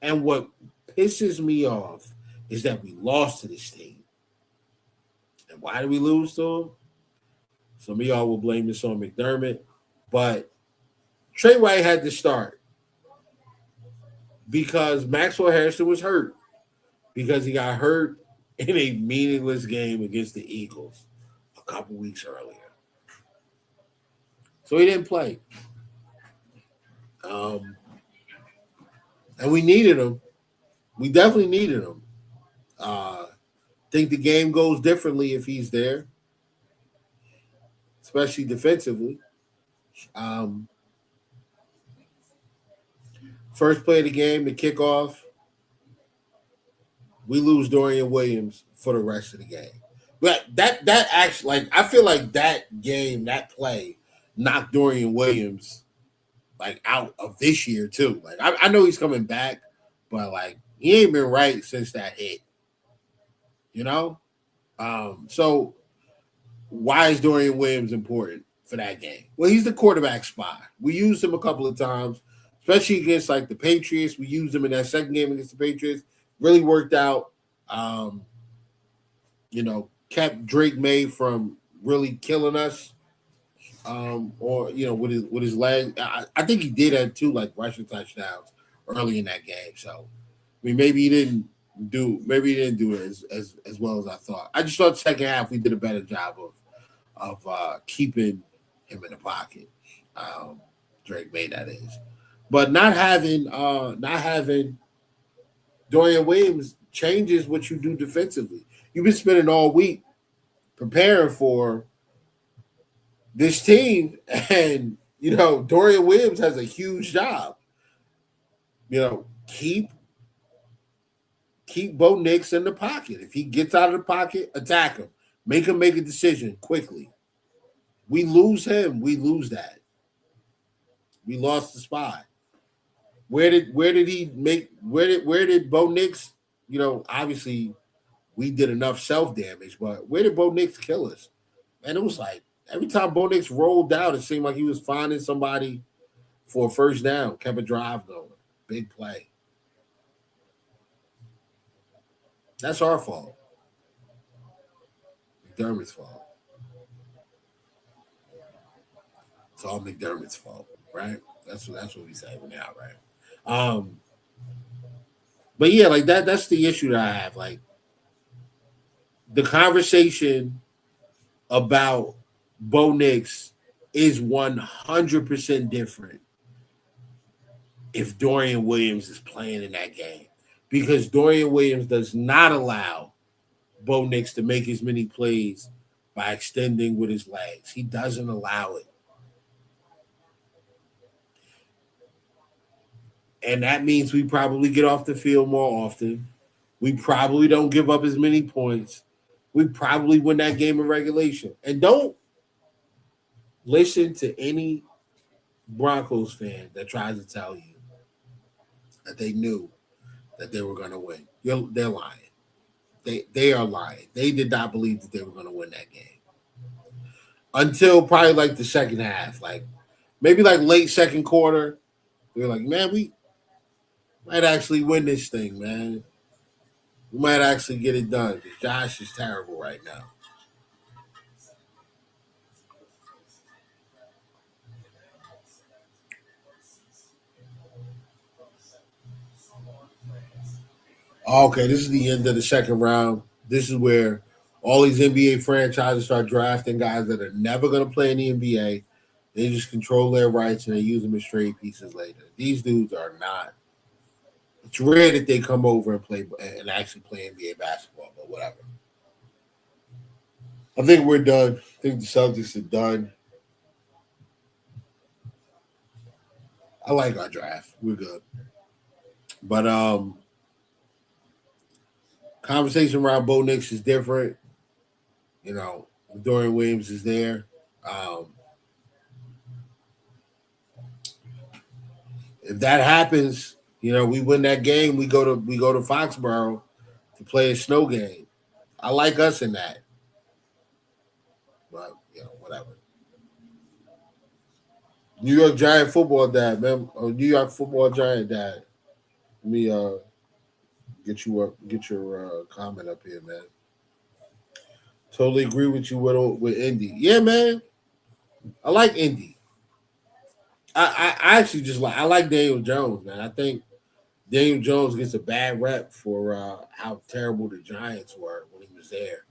And what pisses me off is that we lost to this team. And why did we lose to him? Some of y'all will blame this on McDermott, but Trey White had to start because Maxwell Harrison was hurt because he got hurt in a meaningless game against the Eagles a couple weeks earlier. So he didn't play. And we needed him. We definitely needed him. Think the game goes differently if he's there, especially defensively. First play of the game, the kickoff, we lose Dorian Williams for the rest of the game. But that actually, I feel like that game, that play, knocked Dorian Williams out of this year too. I know he's coming back, but he ain't been right since that hit. So why is Dorian Williams important for that game? Well, he's the quarterback spot. We used him a couple of times, especially against the Patriots. We used him in that second game against the Patriots. Really worked out. Kept Drake May from really killing us. With his leg. I think he did have 2 rushing touchdowns early in that game. So maybe he didn't do it as well as I thought. I just thought the second half we did a better job of keeping him in the pocket. Drake May, that is. But not having Dorian Williams changes what you do defensively. You've been spending all week preparing for this team, and Dorian Williams has a huge job. Keep Bo Nix in the pocket. If he gets out of the pocket, attack him. Make him make a decision quickly. We lose him, we lose that. We lost the spot. Where did Bo Nix, obviously we did enough self-damage, but where did Bo Nix kill us? And it was every time Bo Nix rolled out, it seemed like he was finding somebody for a first down, kept a drive going. Big play. That's our fault. McDermott's fault. It's all McDermott's fault, right? That's what we say now, right? But yeah, that's the issue that I have. The conversation about Bo Nix is 100% different if Dorian Williams is playing in that game, because Dorian Williams does not allow Bo Nix to make as many plays by extending with his legs. He doesn't allow it. And that means we probably get off the field more often. We probably don't give up as many points. We probably win that game in regulation. And don't listen to any Broncos fan that tries to tell you that they knew that they were going to win. They're lying. They are lying. They did not believe that they were going to win that game until probably like the second half, like maybe like late second quarter. We were like, man, we might actually win this thing, man. We might actually get it done because Josh is terrible right now. Okay, this is the end of the second round. This is where all these NBA franchises start drafting guys that are never going to play in the NBA. They just control their rights and they use them as trade pieces later. These dudes are not. It's rare that they come over and play and actually play NBA basketball, but whatever. I think we're done. I think the Celtics are done. I like our draft. We're good. But conversation around Bo Nix is different. You know, Dorian Williams is there. If that happens, you know, we win that game. We go to Foxborough to play a snow game. I like us in that, but you know, whatever. New York Giant football dad, man. Oh, New York football Giant dad. Let me get your comment up here, man. Totally agree with you with Indy. Yeah, man. I like Indy. I actually just I like Daniel Jones, man. I think Daniel Jones gets a bad rep for how terrible the Giants were when he was there.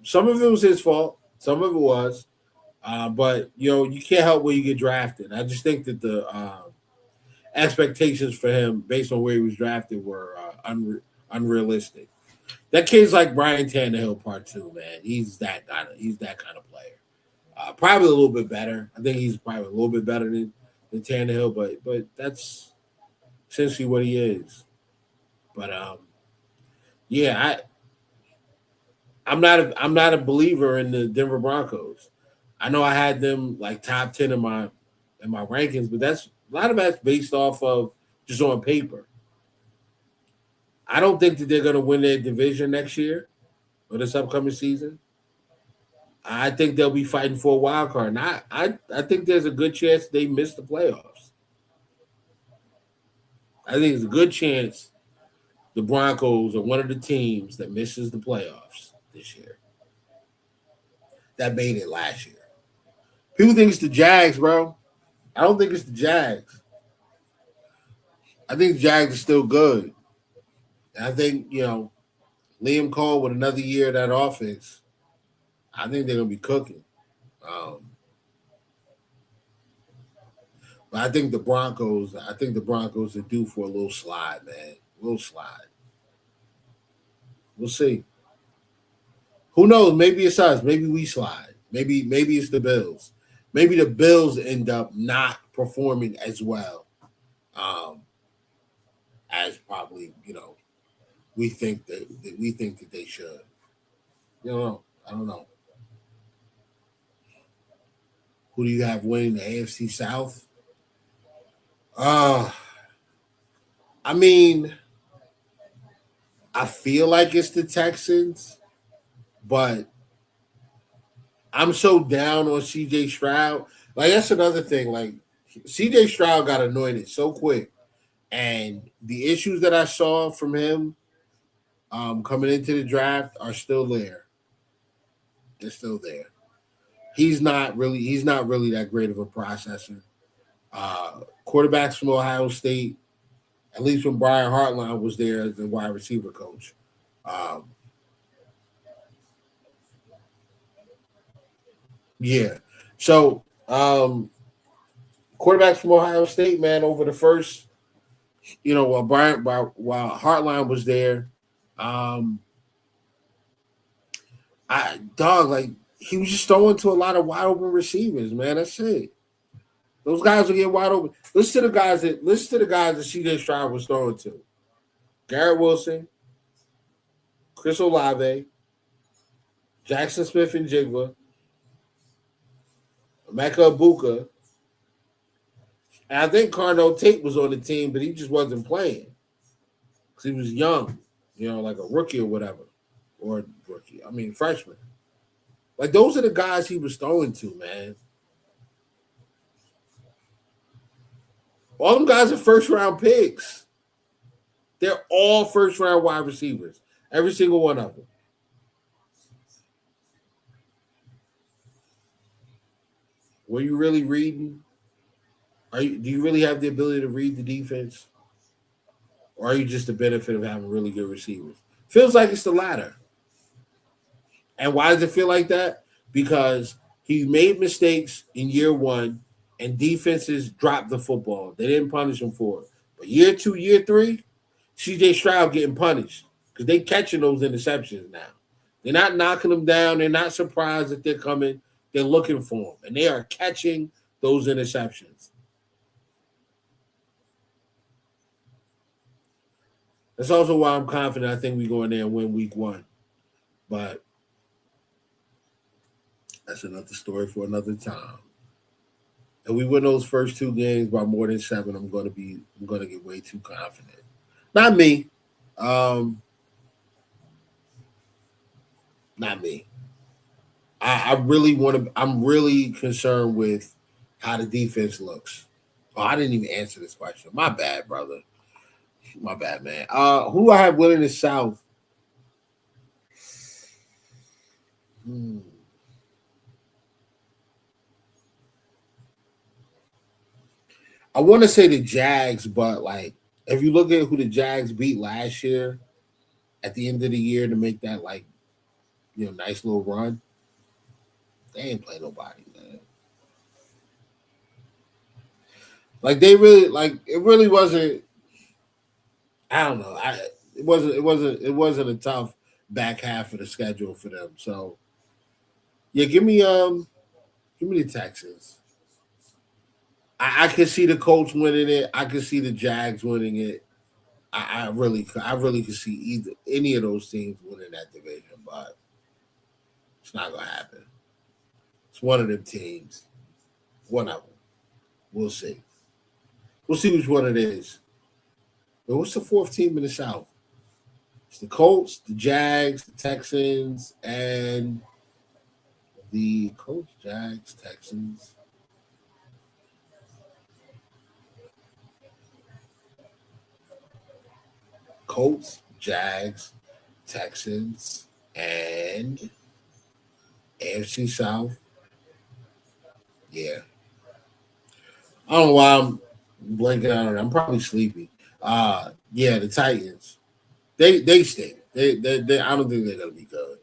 Some of it was his fault. Some of it was. But, you know, you can't help where you get drafted. I just think that the expectations for him based on where he was drafted were unrealistic. That kid's like Brian Tannehill Part 2, man. He's that kind of player. Probably a little bit better. I think he's probably a little bit better than Tannehill, but that's essentially what he is. But yeah, I'm not a believer in the Denver Broncos. I know I had them like top 10 in my rankings, but that's a lot of that's based off of just on paper. I don't think that they're going to win their division next year or this upcoming season. I think they'll be fighting for a wild card. And I think there's a good chance they miss the playoffs. I think there's a good chance the Broncos are one of the teams that misses the playoffs this year. That made it last year. People think it's the Jags, bro. I don't think it's the Jags. I think the Jags are still good. And I think, you know, Liam Cole with another year of that offense, I think they're going to be cooking. But I think the Broncos are due for a little slide, man. A little slide. We'll see. Who knows? Maybe it's us. Maybe we slide. Maybe it's the Bills. Maybe the Bills end up not performing as well as probably, you know, we think that they should. You know, I don't know. Who do you have winning the AFC South? I mean, I feel like it's the Texans, but I'm so down on CJ Stroud. Like, that's another thing. Like, CJ Stroud got anointed so quick. And the issues that I saw from him coming into the draft are still there. They're still there. He's not really that great of a processor. Quarterbacks from Ohio State, at least when Brian Hartline was there as the wide receiver coach. Yeah. So quarterbacks from Ohio State, man, over the first, you know, while Hartline was there, like he was just throwing to a lot of wide open receivers, man. That's it. Those guys will get wide open. Listen to the guys that CJ Stroud was throwing to. Garrett Wilson, Chris Olave, Jackson Smith and Jigba, Emeka Ibuka. And I think Carnell Tate was on the team, but he just wasn't playing. Because he was young, like a rookie or whatever. Or freshman. Like, those are the guys he was throwing to, man. All them guys are first-round picks. They're all first-round wide receivers. Every single one of them. Were you really reading? Do you really have the ability to read the defense? Or are you just the benefit of having really good receivers? Feels like it's the latter. And why does it feel like that? Because he made mistakes in year one and defenses dropped the football. They didn't punish him for it. But year 2, year 3, CJ Stroud getting punished because they catching those interceptions now. They're not knocking them down. They're not surprised that they're coming. They're looking for them. And they are catching those interceptions. That's also why I'm confident I think we go in there and win week 1. But that's another story for another time. And we win those first 2 games by more than 7. I'm gonna get way too confident. Not me. Not me. I'm really concerned with how the defense looks. Oh, I didn't even answer this question. My bad, brother. My bad, man. Who do I have winning the South? I want to say the Jags, but like if you look at who the Jags beat last year at the end of the year to make that nice little run, they ain't play nobody, man. Like it really wasn't. I don't know. It wasn't a tough back half of the schedule for them. So yeah, give me the Texans. I can see the Colts winning it. I can see the Jags winning it. I really could see any of those teams winning that division, but it's not gonna happen. It's one of them teams. One of them. We'll see. We'll see which one it is. But what's the 4th team in the South? It's the Colts, the Jags, the Texans, and the Colts, Jags, Texans. Colts, Jags, Texans, and AFC South. Yeah. I don't know why I'm blanking out on it. I'm probably sleepy. Yeah, the Titans. They stink. They I don't think they're gonna be good.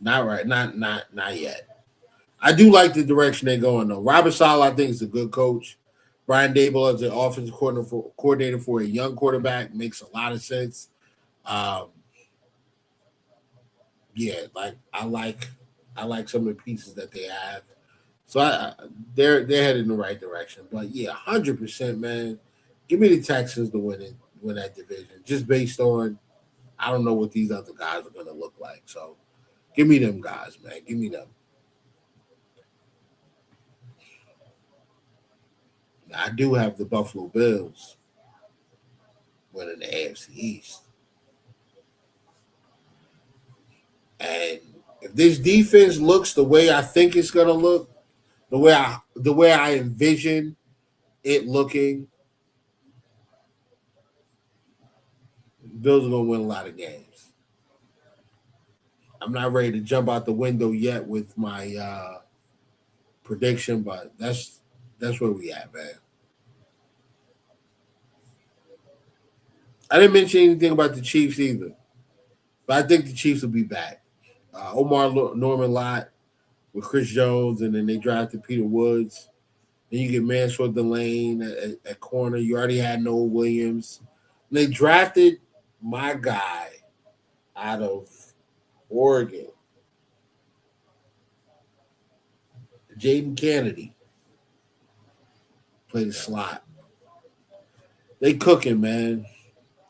Not right. Not yet. I do like the direction they're going though. Robert Saleh, I think, is a good coach. Brian Dable as an offensive coordinator for a young quarterback makes a lot of sense. Yeah, like I like some of the pieces that they have. So they're headed in the right direction. But yeah, 100%, man. Give me the Texans to win that division. Just based on I don't know what these other guys are gonna look like. So give me them guys, man. Give me them. I do have the Buffalo Bills winning the AFC East. And if this defense looks the way I think it's gonna look, the way I envision it looking, Bills are gonna win a lot of games. I'm not ready to jump out the window yet with my prediction, but that's where we at, man. I didn't mention anything about the Chiefs either, but I think the Chiefs will be back. Omar Norman Lott with Chris Jones, and then they drafted Peter Woods. Then you get Mansfield Delane at corner. You already had Noah Williams. And they drafted my guy out of Oregon, Jaden Kennedy play the slot. They cooking, man.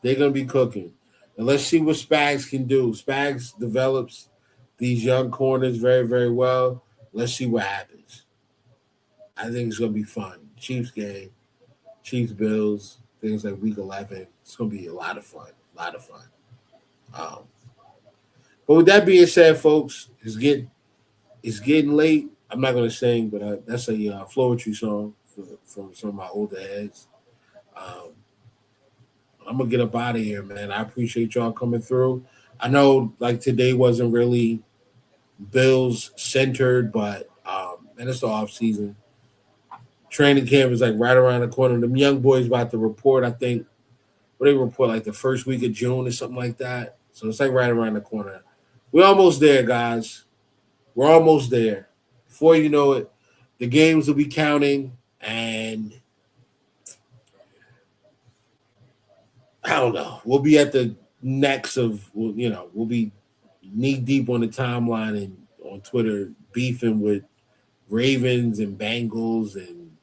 They're gonna be cooking. And let's see what Spags can do. Spags develops these young corners very, very well. Let's see what happens. I think it's gonna be fun. Chiefs game, Chiefs Bills, things like week 11. It's gonna be a lot of fun. A lot of fun. But with that being said, folks, it's getting late. I'm not gonna sing, but that's a Floetry song from some of my older heads. I'm gonna get up out of here, man. I appreciate y'all coming through. I know like today wasn't really Bills centered, but and it's the off season. Training camp is like right around the corner. Them young boys about to report, I think. What they report like the first week of June or something like that. So it's like right around the corner. We're almost there, guys. We're almost there. Before you know it, the games will be counting, and I don't know. We'll be at the necks of, we'll be knee deep on the timeline and on Twitter beefing with Ravens and Bengals and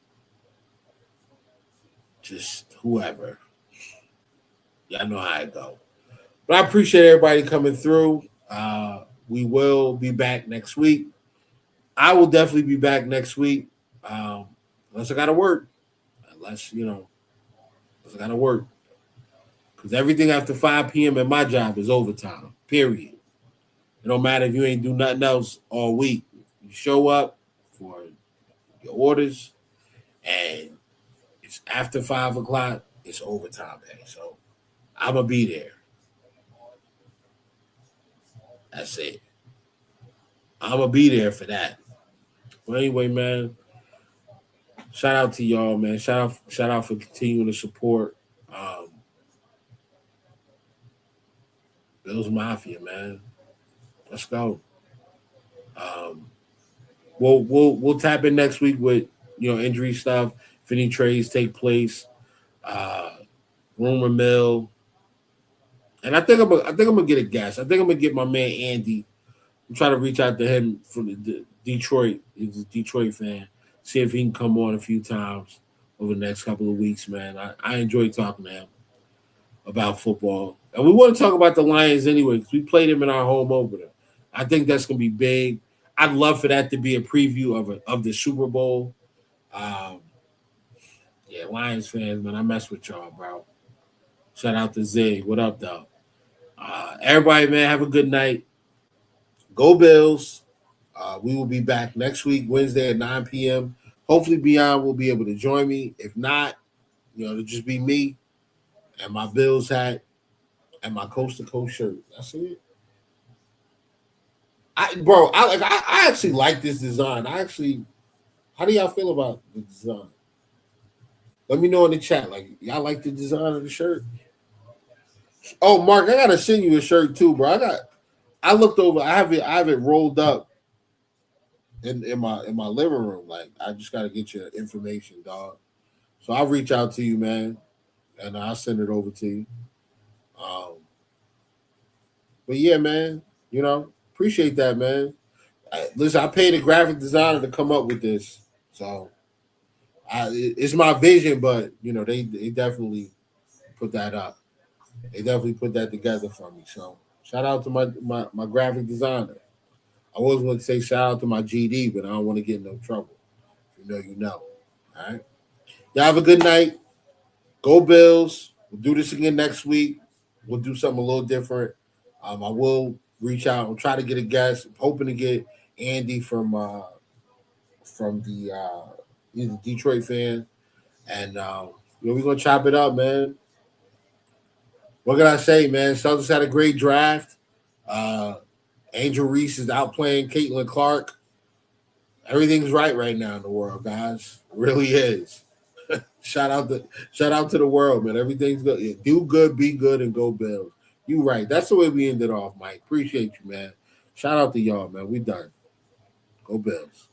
just whoever. Y'all know how it go. But I appreciate everybody coming through. We will be back next week. I will definitely be back next week. Unless I got to work. Unless I got to work. Because everything after 5 p.m. at my job is overtime, period. It don't matter if you ain't do nothing else all week. You show up for your orders, and it's after 5 o'clock, it's overtime pay. So I'm going to be there. That's it. I'm going to be there for that. But anyway, man, shout out to y'all, man. Shout out for continuing to support Bills Mafia, man. Let's go. We'll tap in next week with injury stuff. If any trades take place, rumor mill, and I think I'm gonna get a guest. I think I'm gonna get my man Andy. I'm trying to reach out to him from the Detroit. He's a Detroit fan. See if he can come on a few times over the next couple of weeks, man. I enjoy talking to him about football. And we want to talk about the Lions anyway because we played them in our home opener. I think that's going to be big. I'd love for that to be a preview of the Super Bowl. Yeah, Lions fans, man, I mess with y'all, bro. Shout out to Zay. What up, though? Everybody, man, have a good night. Go Bills. We will be back next week, Wednesday at 9 p.m. Hopefully, Beyond will be able to join me. If not, it'll just be me and my Bills hat and my Coast to Coast shirt. That's it. I actually like this design. How do y'all feel about the design? Let me know in the chat. Like, y'all like the design of the shirt? Oh, Mark, I gotta send you a shirt too, bro. I looked over. I have it rolled up in my living room. Like, I just gotta get your information, dog. So I'll reach out to you, man, and I'll send it over to you. But yeah, man, appreciate that, man. Listen, I paid a graphic designer to come up with this, so it's my vision. But they definitely put that up. They definitely put that together for me. So shout out to my graphic designer. I always want to say shout out to my GD, but I don't want to get in no trouble. If you know. All right. Y'all have a good night. Go Bills. We'll do this again next week. We'll do something a little different. I will reach out and try to get a guest. I'm hoping to get Andy from the he's a Detroit fan, and we're gonna chop it up, man. What can I say, man? Celtics had a great draft. Angel Reese is out playing Caitlin Clark. Everything's right now in the world, guys. It really is. Shout out to the world, man. Everything's good. Yeah, do good, be good, and go Bills. You right. That's the way we ended off, Mike. Appreciate you, man. Shout out to y'all, man. We done. Go Bills.